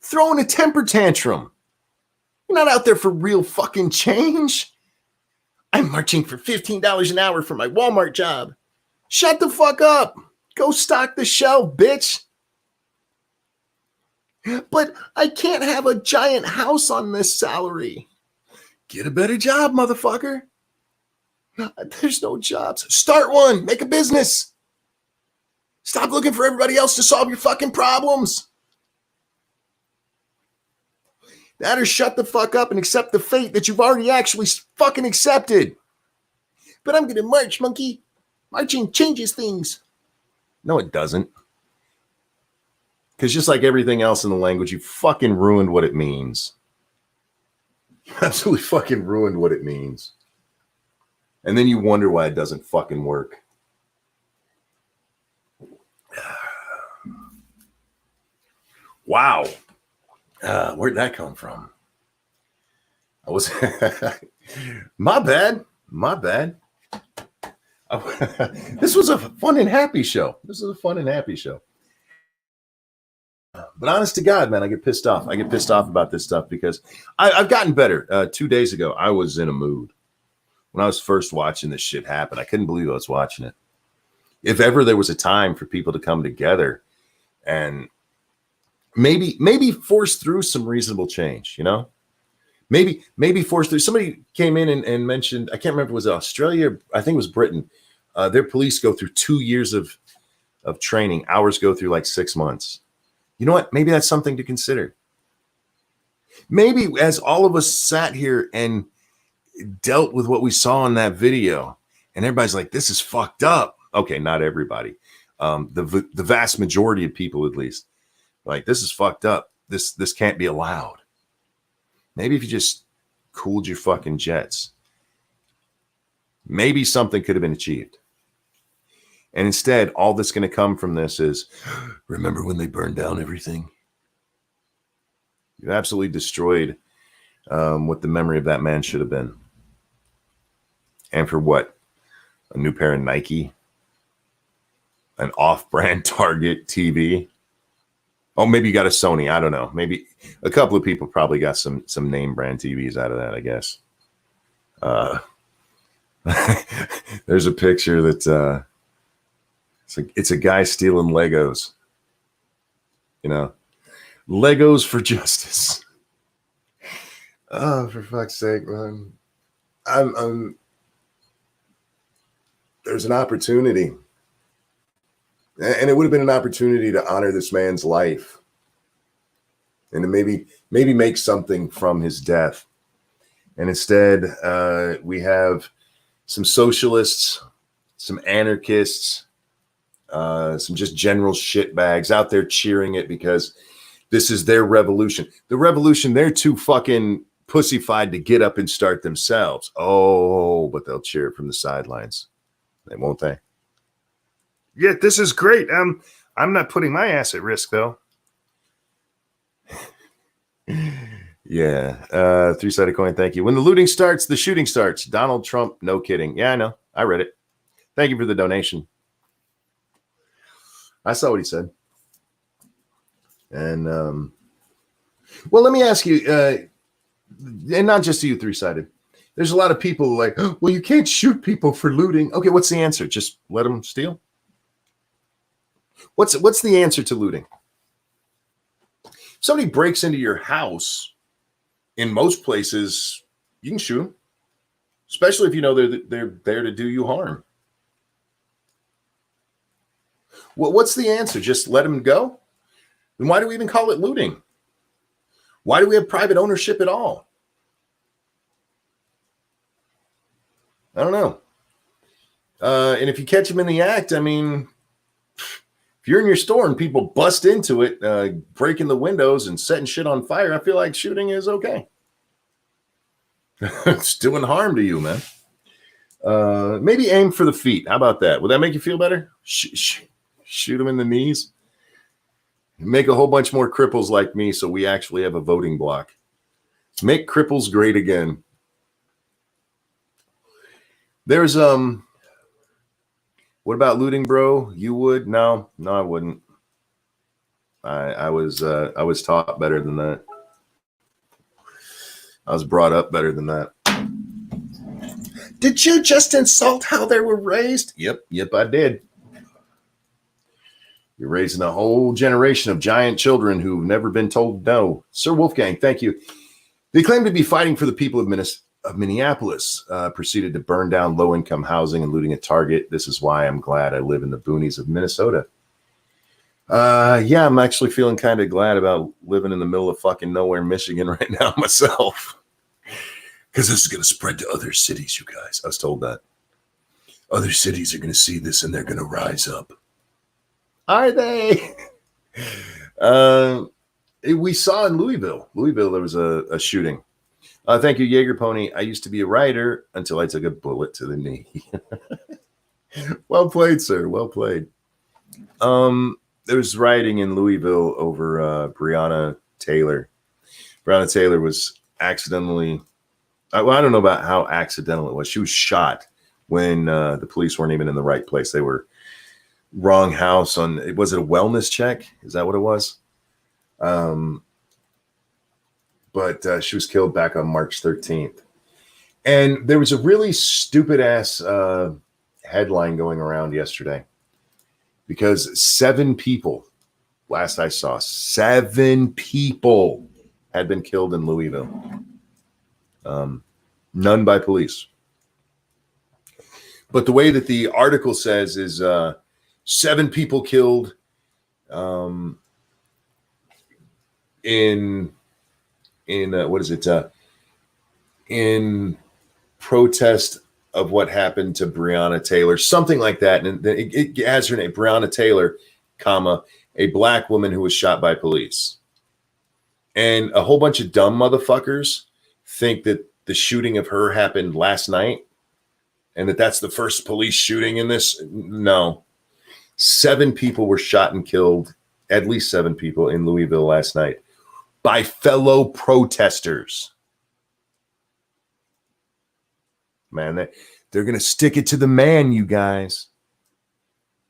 Throwing a temper tantrum. You're not out there for real fucking change. I'm marching for $15 an hour for my Walmart job. Shut the fuck up. Go stock the shelf, bitch. But I can't have a giant house on this salary. Get a better job, motherfucker. There's no jobs. Start one. Make a business. Stop looking for everybody else to solve your fucking problems. That or shut the fuck up and accept the fate that you've already actually fucking accepted. But I'm going to march, monkey. Marching changes things. No, it doesn't. Because just like everything else in the language, you fucking ruined what it means. You absolutely fucking ruined what it means. And then you wonder why it doesn't fucking work. Wow. Where'd that come from? I was my bad. This was a fun and happy show. But honest to God, man, I get pissed off. I get pissed off about this stuff because I've gotten better. 2 days ago, I was in a mood. When I was first watching this shit happen, I couldn't believe I was watching it. If ever there was a time for people to come together and maybe force through some reasonable change, you know? Maybe force through. Somebody came in and mentioned, I can't remember, was it Australia? I think it was Britain. Their police go through 2 years of training. Ours go through like 6 months. You know what? Maybe that's something to consider. Maybe as all of us sat here and dealt with what we saw in that video, and everybody's like, this is fucked up. Okay, not everybody. The vast majority of people, at least. Like, this is fucked up. This can't be allowed. Maybe if you just cooled your fucking jets, maybe something could have been achieved. And instead, all that's going to come from this is, remember when they burned down everything? You absolutely destroyed what the memory of that man should have been. And for what? A new pair of Nike? An off-brand Target TV? Oh, maybe you got a Sony. I don't know. Maybe a couple of people probably got some name brand TVs out of that, I guess. There's a picture that it's a guy stealing Legos. You know, Legos for justice. Oh, for fuck's sake, man. There's an opportunity. And it would have been an opportunity to honor this man's life and to maybe make something from his death. And instead, we have some socialists, some anarchists, some just general shitbags out there cheering it because this is their revolution. The revolution they're too fucking pussyfied to get up and start themselves. Oh, but they'll cheer it from the sidelines. They won't they? Yeah, this is great. I'm not putting my ass at risk, though. Yeah. Three-sided coin, thank you. When the looting starts, the shooting starts. Donald Trump, no kidding. Yeah, I know. I read it. Thank you for the donation. I saw what he said. And, well, let me ask you, and not just to you, three-sided. There's a lot of people like, oh, well, you can't shoot people for looting. Okay, what's the answer? Just let them steal? What's the answer to looting? If somebody breaks into your house, in most places, you can shoot them, especially if you know they're there to do you harm. Well, what's the answer? Just let them go? Then why do we even call it looting? Why do we have private ownership at all? I don't know. And if you catch them in the act, I mean, if you're in your store and people bust into it, breaking the windows and setting shit on fire, I feel like shooting is okay. It's doing harm to you, man. Maybe aim for the feet. How about that? Would that make you feel better? Shoot them in the knees. Make a whole bunch more cripples like me so we actually have a voting block. Make cripples great again. There's what about looting, bro? You would? No, I wouldn't. I was taught better than that. I was brought up better than that. Did you just insult how they were raised? Yep, I did. You're raising a whole generation of giant children who've never been told no. Sir Wolfgang, thank you. They claim to be fighting for the people of Minneapolis, proceeded to burn down low-income housing and looting a Target. This is why I'm glad I live in the boonies of Minnesota. Yeah, I'm actually feeling kind of glad about living in the middle of fucking nowhere, Michigan right now myself. Because this is going to spread to other cities, you guys. I was told that. Other cities are going to see this and they're going to rise up. Are they? We saw in Louisville, there was a shooting. Thank you, Jaeger Pony. I used to be a writer until I took a bullet to the knee. Well played, sir. Well played. There was rioting in Louisville over Breonna Taylor. Breonna Taylor was accidentally, I don't know about how accidental it was. She was shot when the police weren't even in the right place. They were wrong house on, was it a wellness check? Is that what it was? But she was killed back on March 13th. And there was a really stupid ass headline going around yesterday because 7 people, last I saw, 7 people had been killed in Louisville. None by police. But the way that the article says is 7 people killed in what is it? In protest of what happened to Breonna Taylor, something like that. And it has her name, Breonna Taylor, comma, a black woman who was shot by police. And a whole bunch of dumb motherfuckers think that the shooting of her happened last night and that's the first police shooting in this. No. 7 people were shot and killed, at least 7 people in Louisville last night by fellow protesters. Man, they're going to stick it to the man, you guys.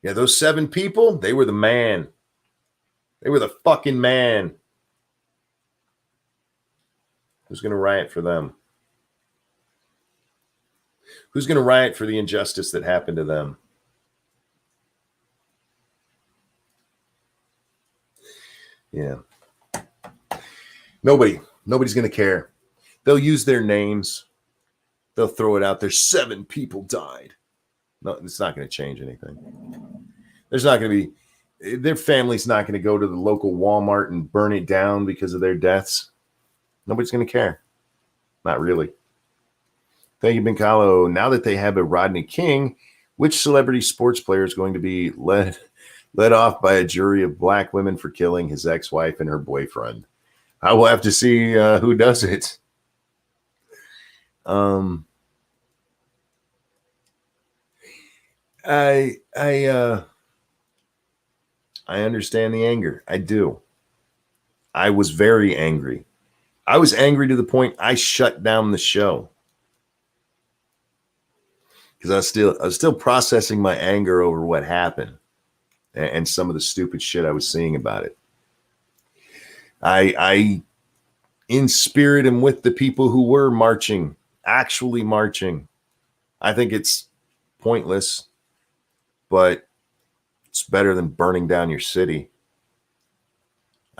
Yeah, those 7 people, they were the man. They were the fucking man. Who's going to riot for them? Who's going to riot for the injustice that happened to them? Yeah. Nobody's going to care. They'll use their names. They'll throw it out there. 7 people died. No, it's not going to change anything. There's not going to be, their family's not going to go to the local Walmart and burn it down because of their deaths. Nobody's going to care. Not really. Thank you, Bincalo. Now that they have a Rodney King, which celebrity sports player is going to be led off by a jury of black women for killing his ex-wife and her boyfriend? I will have to see who does it. I understand the anger. I do. I was very angry. I was angry to the point I shut down the show because I was still processing my anger over what happened and some of the stupid shit I was seeing about it. I in spirit am with the people who were marching, actually marching. I think it's pointless, but it's better than burning down your city.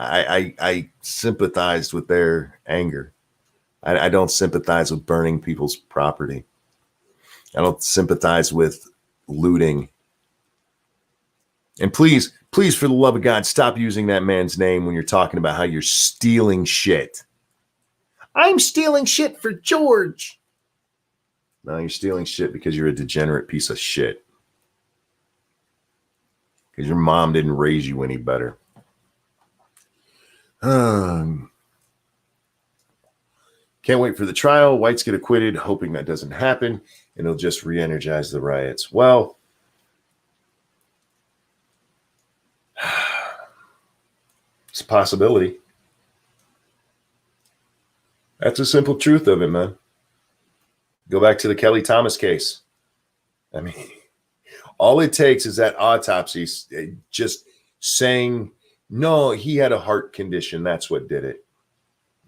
I sympathized with their anger. I don't sympathize with burning people's property. I don't sympathize with looting. And please, for the love of God, stop using that man's name when you're talking about how you're stealing shit. I'm stealing shit for George. No, you're stealing shit because you're a degenerate piece of shit. Because your mom didn't raise you any better. Can't wait for the trial. Whites get acquitted, hoping that doesn't happen, and it'll just re-energize the riots. Well, It's a possibility. That's the simple truth of it, man. Go back to the Kelly Thomas case. I mean, all it takes is that autopsy just saying, no, he had a heart condition. That's what did it.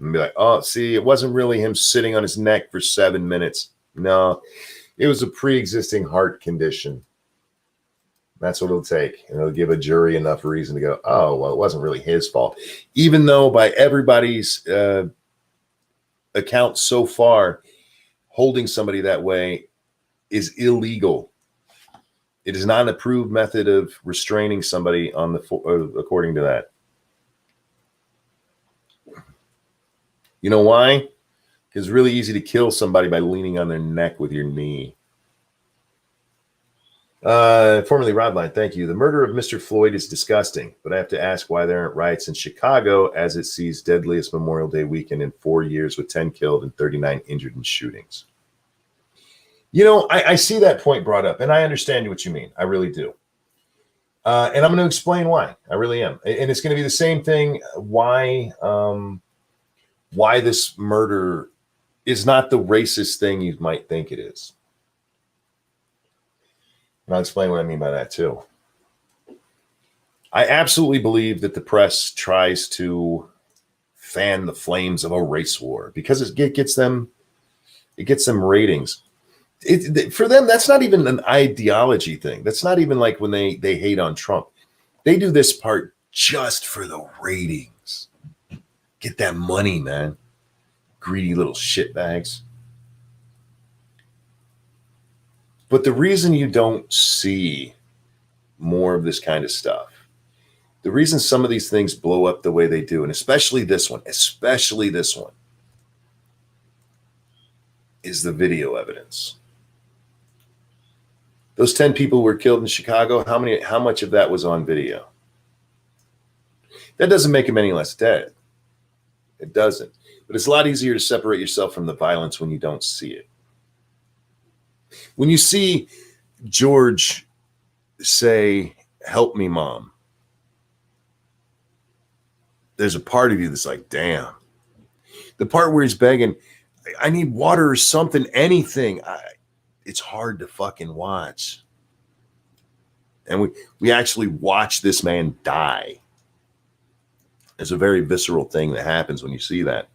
And be like, oh, see, it wasn't really him sitting on his neck for 7 minutes. No, it was a pre-existing heart condition. That's what it'll take. And it'll give a jury enough reason to go, oh, well, it wasn't really his fault. Even though by everybody's account so far, holding somebody that way is illegal. It is not an approved method of restraining somebody on the according to that. You know why? Because it's really easy to kill somebody by leaning on their neck with your knee. Formerly Rodline, thank you. The murder of Mr. Floyd is disgusting, but I have to ask why there aren't riots in Chicago as it sees deadliest Memorial Day weekend in 4 years with 10 killed and 39 injured in shootings. You know, I see that point brought up, and I understand what you mean. I really do. And I'm going to explain why. I really am. And it's going to be the same thing why this murder is not the racist thing you might think it is. And I'll explain what I mean by that too. I absolutely believe that the press tries to fan the flames of a race war because it gets them ratings. For them, that's not even an ideology thing. That's not even like when they hate on Trump. They do this part just for the ratings. Get that money, man. Greedy little shitbags. But the reason you don't see more of this kind of stuff, the reason some of these things blow up the way they do, and especially this one, is the video evidence. Those 10 people were killed in Chicago. How much of that was on video? That doesn't make them any less dead. It doesn't. But it's a lot easier to separate yourself from the violence when you don't see it. When you see George say, "Help me, Mom," there's a part of you that's like, damn. The part where he's begging, "I need water or something, anything." It's hard to fucking watch. And we actually watch this man die. It's a very visceral thing that happens when you see that.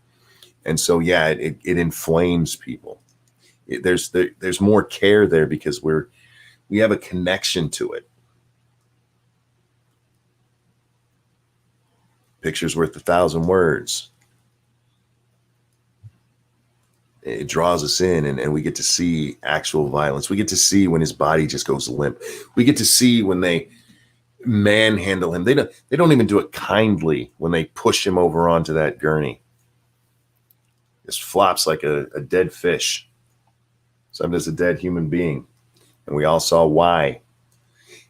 And so, yeah, it inflames people. There's more care there because we have a connection to it. Picture's worth 1,000 words. It draws us in, and we get to see actual violence. We get to see when his body just goes limp. We get to see when they manhandle him. They don't even do it kindly when they push him over onto that gurney. Just flops like a dead fish. Sometimes a dead human being. And we all saw why.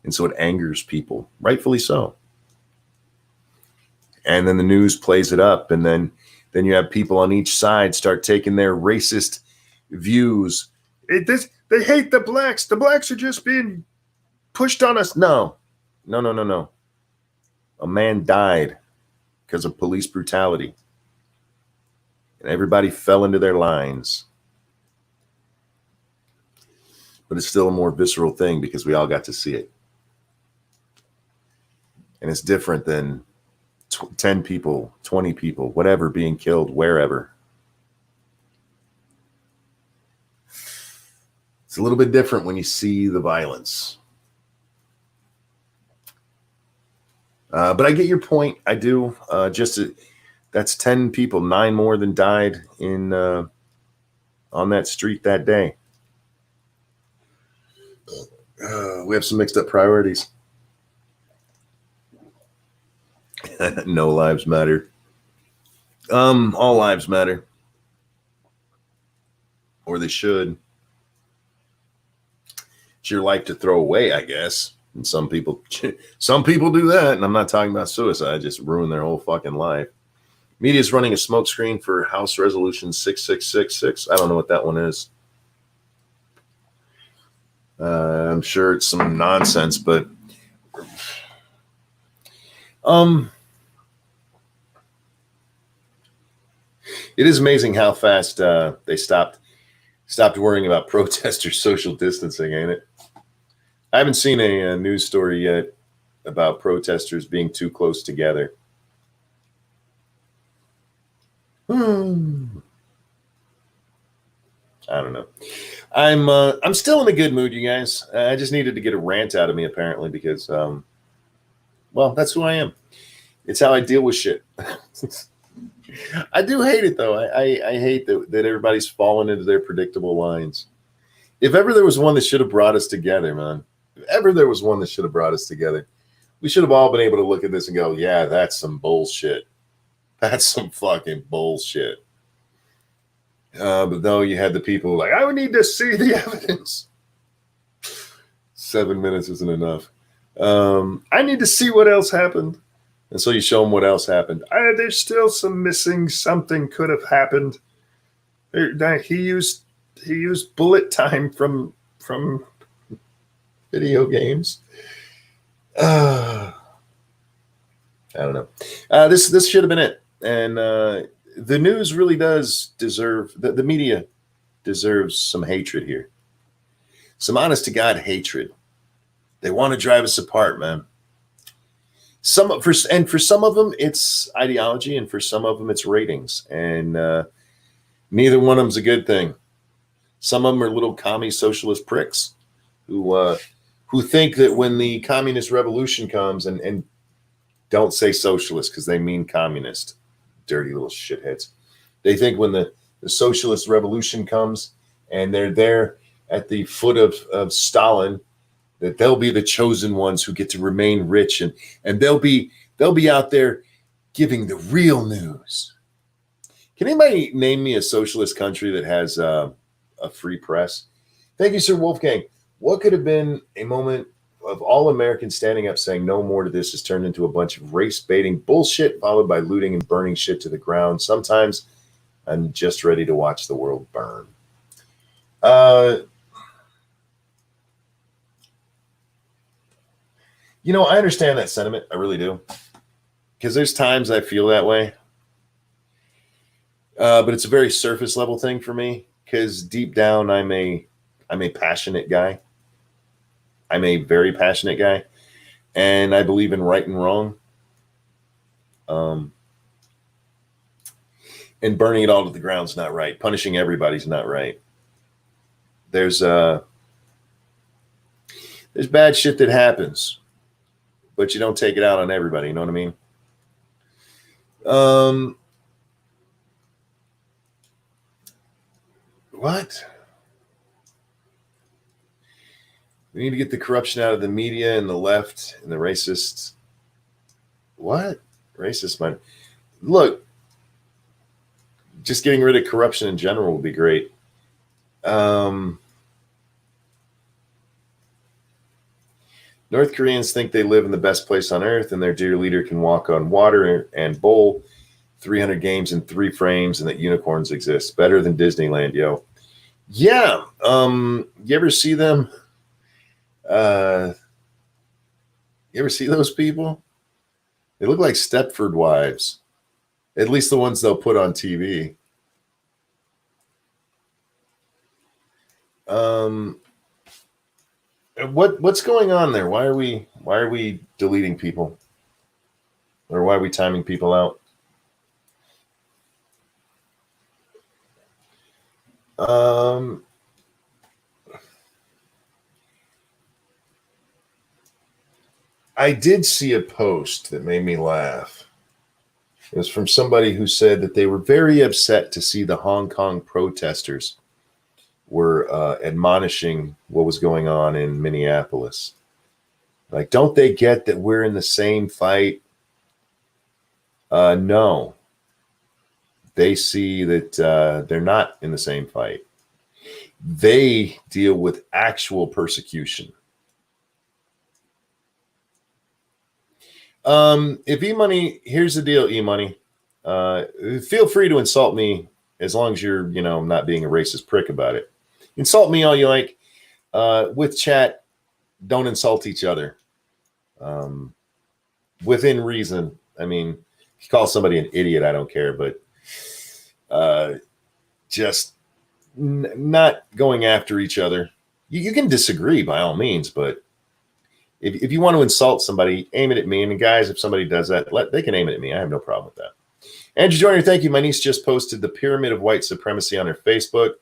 And so it angers people, rightfully so. And then the news plays it up, and then you have people on each side start taking their racist views. They hate the blacks. The blacks are just being pushed on us. No. A man died because of police brutality. And everybody fell into their lines. But it's still a more visceral thing because we all got to see it. And it's different than 10 people, 20 people, whatever, being killed wherever. It's a little bit different when you see the violence. But I get your point. I do. That's 10 people, 9 more than died on that street that day. We have some mixed up priorities. No lives matter. All lives matter. Or they should. It's your life to throw away, I guess. And some people do that. And I'm not talking about suicide, just ruin their whole fucking life. Media is running a smokescreen for House Resolution 6666. I don't know what that one is. I'm sure it's some nonsense, but It is amazing how fast they stopped worrying about protesters' social distancing, ain't it? I haven't seen a news story yet about protesters being too close together. I don't know. I'm still in a good mood, you guys. I just needed to get a rant out of me, apparently, because well, that's who I am. It's how I deal with shit. I do hate it, though. I hate that everybody's fallen into their predictable lines. If ever there was one that should have brought us together, man. If ever there was one that should have brought us together, we should have all been able to look at this and go, yeah, that's some bullshit. That's some fucking bullshit. But no, you had the people like, I would need to see the evidence. 7 minutes isn't enough. I need to see what else happened. And so you show them what else happened. There's still some missing. Something could have happened. He used bullet time from video games. I don't know. This should have been it. And the news really does deserve, the media deserves some hatred here. Some honest to God hatred. They want to drive us apart, man. For some of them, it's ideology, and for some of them, it's ratings. And neither one of them's a good thing. Some of them are little commie socialist pricks who think that when the communist revolution comes, and don't say socialist because they mean communist, dirty little shitheads. They think when the socialist revolution comes and they're there at the foot of Stalin, that they'll be the chosen ones who get to remain rich, and they'll be out there giving the real news. Can anybody name me a socialist country that has a free press? Thank you, Sir Wolfgang. What could have been a moment of all Americans standing up saying no more to this has turned into a bunch of race-baiting bullshit, followed by looting and burning shit to the ground. Sometimes I'm just ready to watch the world burn. You know, I understand that sentiment. I really do. Because there's times I feel that way. But it's a very surface level thing for me. Because deep down, I'm a passionate guy. I'm a very passionate guy. And I believe in right and wrong. And burning it all to the ground is not right. Punishing everybody's not right. There's bad shit that happens, but you don't take it out on everybody. You know what I mean? What? We need to get the corruption out of the media and the left and the racists. What? Racist mind. Look, just getting rid of corruption in general would be great. North Koreans think they live in the best place on earth, and their dear leader can walk on water and bowl 300 games in 3 frames, and that unicorns exist. Better than Disneyland, yo. Yeah. You ever see them? You ever see those people? They look like Stepford wives. At least the ones they'll put on TV. What's going on there? Why are we deleting people? Or why are we timing people out? I did see a post that made me laugh. It was from somebody who said that they were very upset to see the Hong Kong protesters were admonishing what was going on in Minneapolis. Like, don't they get that we're in the same fight? No. They see that they're not in the same fight. They deal with actual persecution. If E-Money, here's the deal, E-Money. Feel free to insult me as long as you're, not being a racist prick about it. Insult me all you like. With chat, don't insult each other. Within reason. I mean, if you call somebody an idiot, I don't care, but Just not going after each other. You can disagree by all means, but if you want to insult somebody, aim it at me. And guys, if somebody does that, they can aim it at me. I have no problem with that. Andrew Joyner, thank you. My niece just posted the pyramid of white supremacy on her Facebook.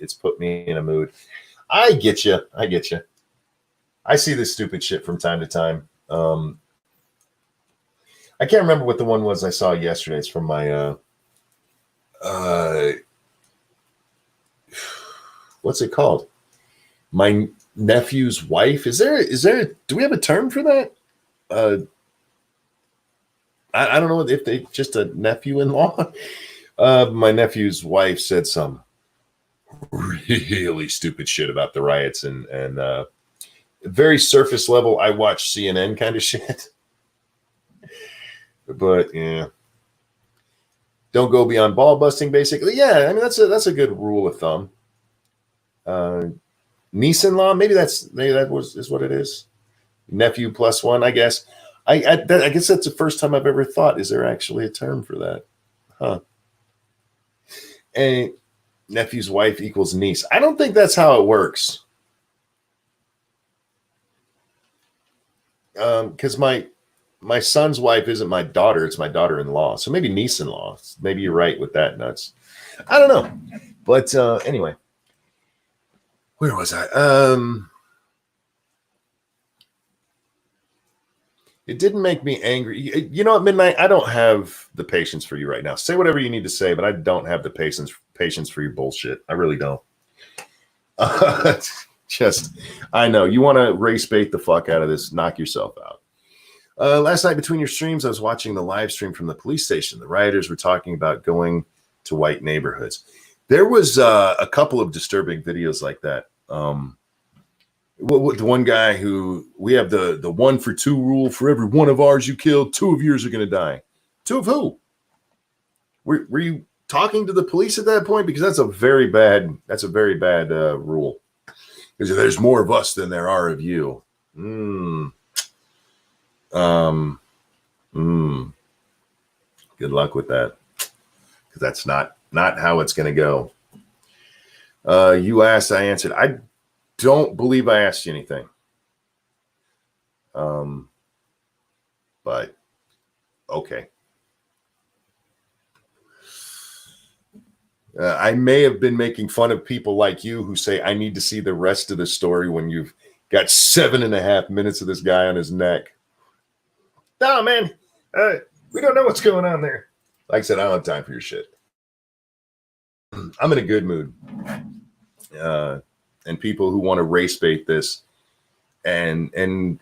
It's put me in a mood. I get you. I see this stupid shit from time to time. I can't remember what the one was I saw yesterday. It's from my what's it called? My nephew's wife. Is there do we have a term for that? I don't know if they just a nephew-in-law. My nephew's wife said some really stupid shit about the riots and very surface level. I watch CNN kind of shit, but yeah, don't go beyond ball busting. Basically, yeah. I mean that's a good rule of thumb. Niece-in-law, maybe that is what it is. Nephew plus one, I guess. I guess that's the first time I've ever thought, is there actually a term for that? Huh. And nephew's wife equals niece. I don't think that's how it works. Because my son's wife isn't my daughter, it's my daughter-in-law. So maybe niece-in-law. Maybe you're right with that, nuts. I don't know. But anyway. Where was I? It didn't make me angry. You know, at midnight, I don't have the patience for you right now. Say whatever you need to say, but I don't have the patience for your bullshit. I really don't. I know you want to race bait the fuck out of this. Knock yourself out. Last night between your streams, I was watching the live stream from the police station. The rioters were talking about going to white neighborhoods. There was a couple of disturbing videos like that. The one guy who we have the 1 for 2 rule. For every one of ours you kill, 2 of yours are going to die. 2 of who? Were you talking to the police at that point? Because that's a very bad rule. Because there's more of us than there are of you. Good luck with that. Because that's not how it's going to go. You asked, I answered. I don't believe I asked you anything. But okay. I may have been making fun of people like you who say I need to see the rest of the story when you've got 7.5 minutes of this guy on his neck. No, man. We don't know what's going on there. Like I said, I don't have time for your shit. I'm in a good mood. And people who want to race bait this, and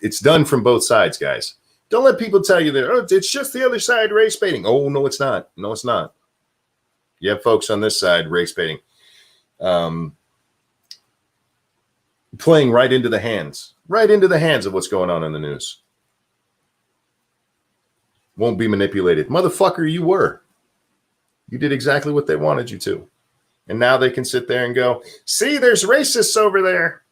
it's done from both sides, guys. Don't let people tell you that it's just the other side race baiting. Oh, no, it's not. No, it's not. You have folks on this side race baiting, playing right into the hands of what's going on in the news. Won't be manipulated. Motherfucker, you were. You did exactly what they wanted you to. And now they can sit there and go, see, there's racists over there.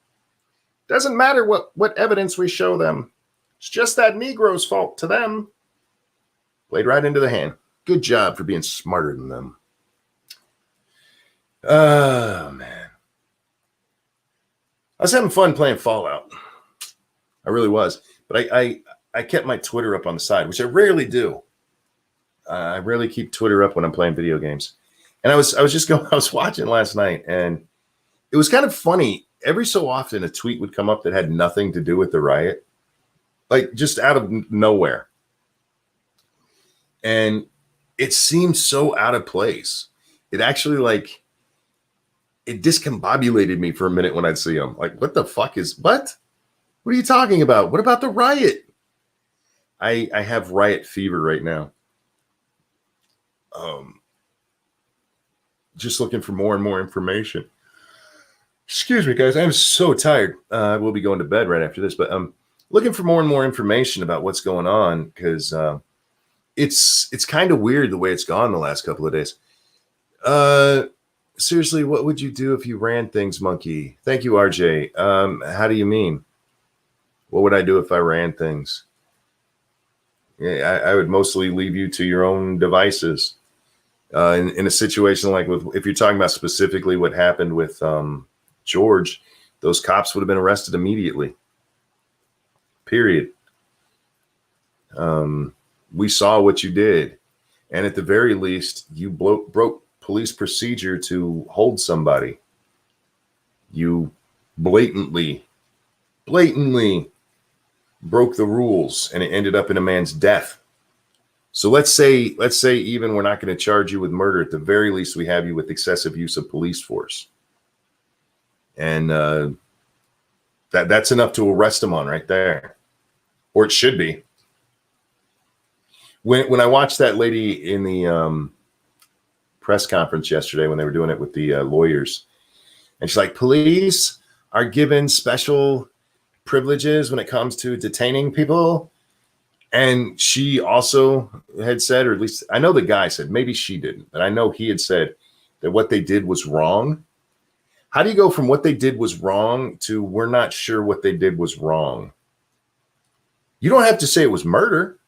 Doesn't matter what evidence we show them. It's just that Negro's fault to them. Played right into the hand. Good job for being smarter than them. Oh, man. I was having fun playing Fallout. I really was. But I kept my Twitter up on the side, which I rarely do. I rarely keep Twitter up when I'm playing video games. And I was watching last night, and it was kind of funny. Every so often, a tweet would come up that had nothing to do with the riot, like just out of nowhere. And it seemed so out of place. It actually it discombobulated me for a minute when I'd see them. Like, what the fuck is what? What are you talking about? What about the riot? I have riot fever right now. Just looking for more and more information. Excuse me, guys. I'm so tired. I will be going to bed right after this, but I'm looking for more and more information about what's going on because it's kind of weird the way it's gone the last couple of days. Seriously, what would you do if you ran things, Monkey? Thank you, RJ. How do you mean? What would I do if I ran things? Yeah, I would mostly leave you to your own devices. In a situation like if you're talking about specifically what happened with George, those cops would have been arrested immediately. Period. We saw what you did. And at the very least, you broke police procedure to hold somebody. You blatantly broke the rules, and it ended up in a man's death. So let's say even we're not going to charge you with murder. At the very least, we have you with excessive use of police force. And that's enough to arrest him on right there. Or it should be. When I watched that lady in the press conference yesterday when they were doing it with the lawyers, and she's like, police are given special privileges when it comes to detaining people. And she also had said, or at least I know the guy said, maybe she didn't, but I know he had said that what they did was wrong. How do you go from what they did was wrong to we're not sure what they did was wrong? You don't have to say it was murder.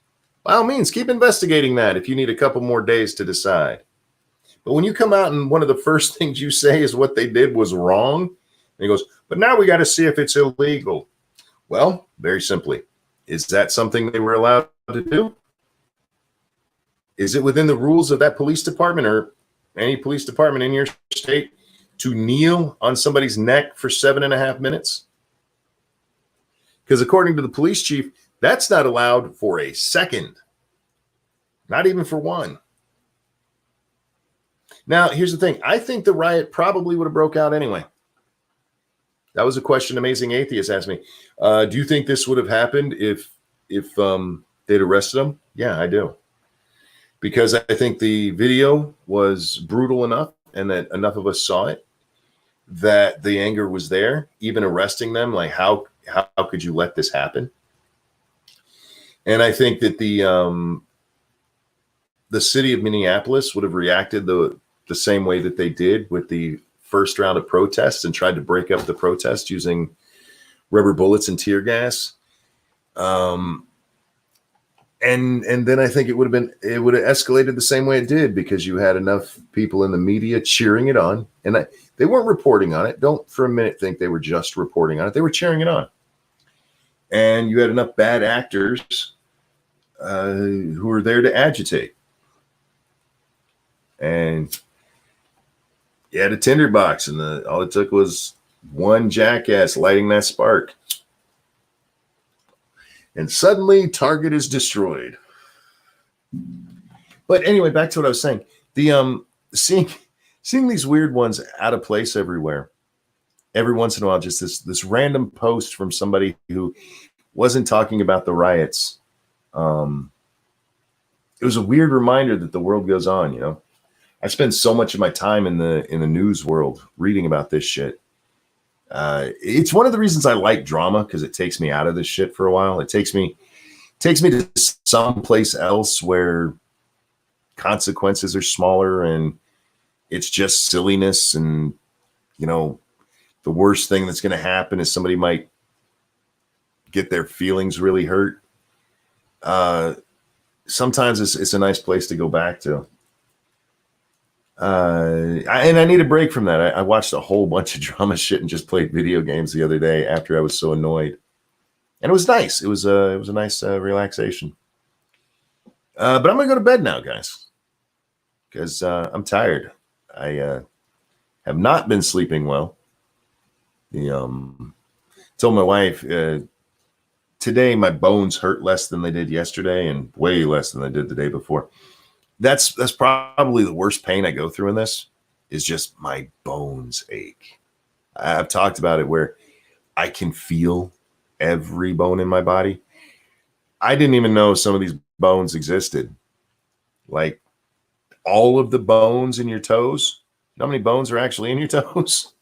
By all means, keep investigating that if you need a couple more days to decide. But when you come out and one of the first things you say is what they did was wrong, and he goes, but now we got to see if it's illegal. Well, very simply, is that something they were allowed to do? Is it within the rules of that police department or any police department in your state to kneel on somebody's neck for 7.5 minutes? Because according to the police chief, that's not allowed for a second, not even for one. Now, here's the thing. I think the riot probably would have broke out anyway. That was a question Amazing Atheist asked me. Do you think this would have happened if they'd arrested him? Yeah, I do. Because I think the video was brutal enough and that enough of us saw it that the anger was there, even arresting them. Like, how could you let this happen? And I think that the city of Minneapolis would have reacted the same way that they did with the first round of protests and tried to break up the protest using rubber bullets and tear gas. And then I think it would have escalated the same way it did because you had enough people in the media cheering it on, and they weren't reporting on it. Don't for a minute think they were just reporting on it. They were cheering it on. And you had enough bad actors who were there to agitate. And you had a tinderbox, and all it took was one jackass lighting that spark. And suddenly, Target is destroyed. But anyway, back to what I was saying. The seeing these weird ones out of place everywhere. Every once in a while, just this random post from somebody who wasn't talking about the riots. It was a weird reminder that the world goes on, you know. I spend so much of my time in the news world reading about this shit. It's one of the reasons I like drama, because it takes me out of this shit for a while. It takes me to someplace else where consequences are smaller and it's just silliness. And, you know, the worst thing that's going to happen is somebody might get their feelings really hurt. Sometimes it's a nice place to go back to. And I need a break from that. I watched a whole bunch of drama shit and just played video games the other day after I was so annoyed. And it was nice. It was a nice relaxation. But I'm going to go to bed now, guys, because I'm tired. I have not been sleeping well. Told my wife today my bones hurt less than they did yesterday and way less than they did the day before. That's probably the worst pain I go through in this, is just my bones ache. I've talked about it where I can feel every bone in my body. I didn't even know some of these bones existed. Like all of the bones in your toes. You know how many bones are actually in your toes?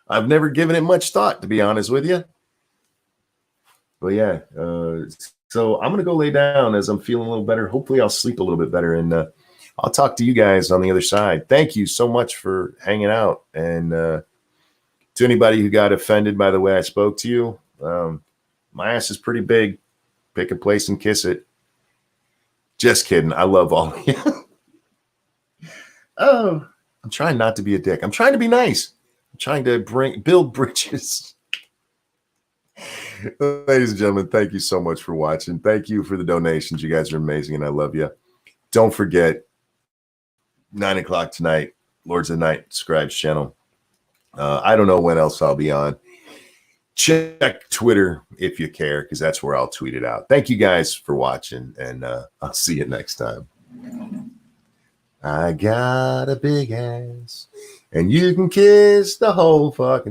I've never given it much thought, to be honest with you. But yeah, so I'm going to go lay down as I'm feeling a little better. Hopefully I'll sleep a little bit better, and I'll talk to you guys on the other side. Thank you so much for hanging out. And to anybody who got offended by the way I spoke to you, my ass is pretty big. Pick a place and kiss it. Just kidding. I love all of you. Oh, I'm trying not to be a dick. I'm trying to be nice. I'm trying to build bridges. Ladies and gentlemen, thank you so much for watching. Thank you for the donations. You guys are amazing, and I love you. Don't forget, 9 o'clock tonight, Lords of the Night, Scribe's channel. I don't know when else I'll be on. Check Twitter if you care, because that's where I'll tweet it out. Thank you guys for watching, and I'll see you next time. I got a big ass, and you can kiss the whole fucking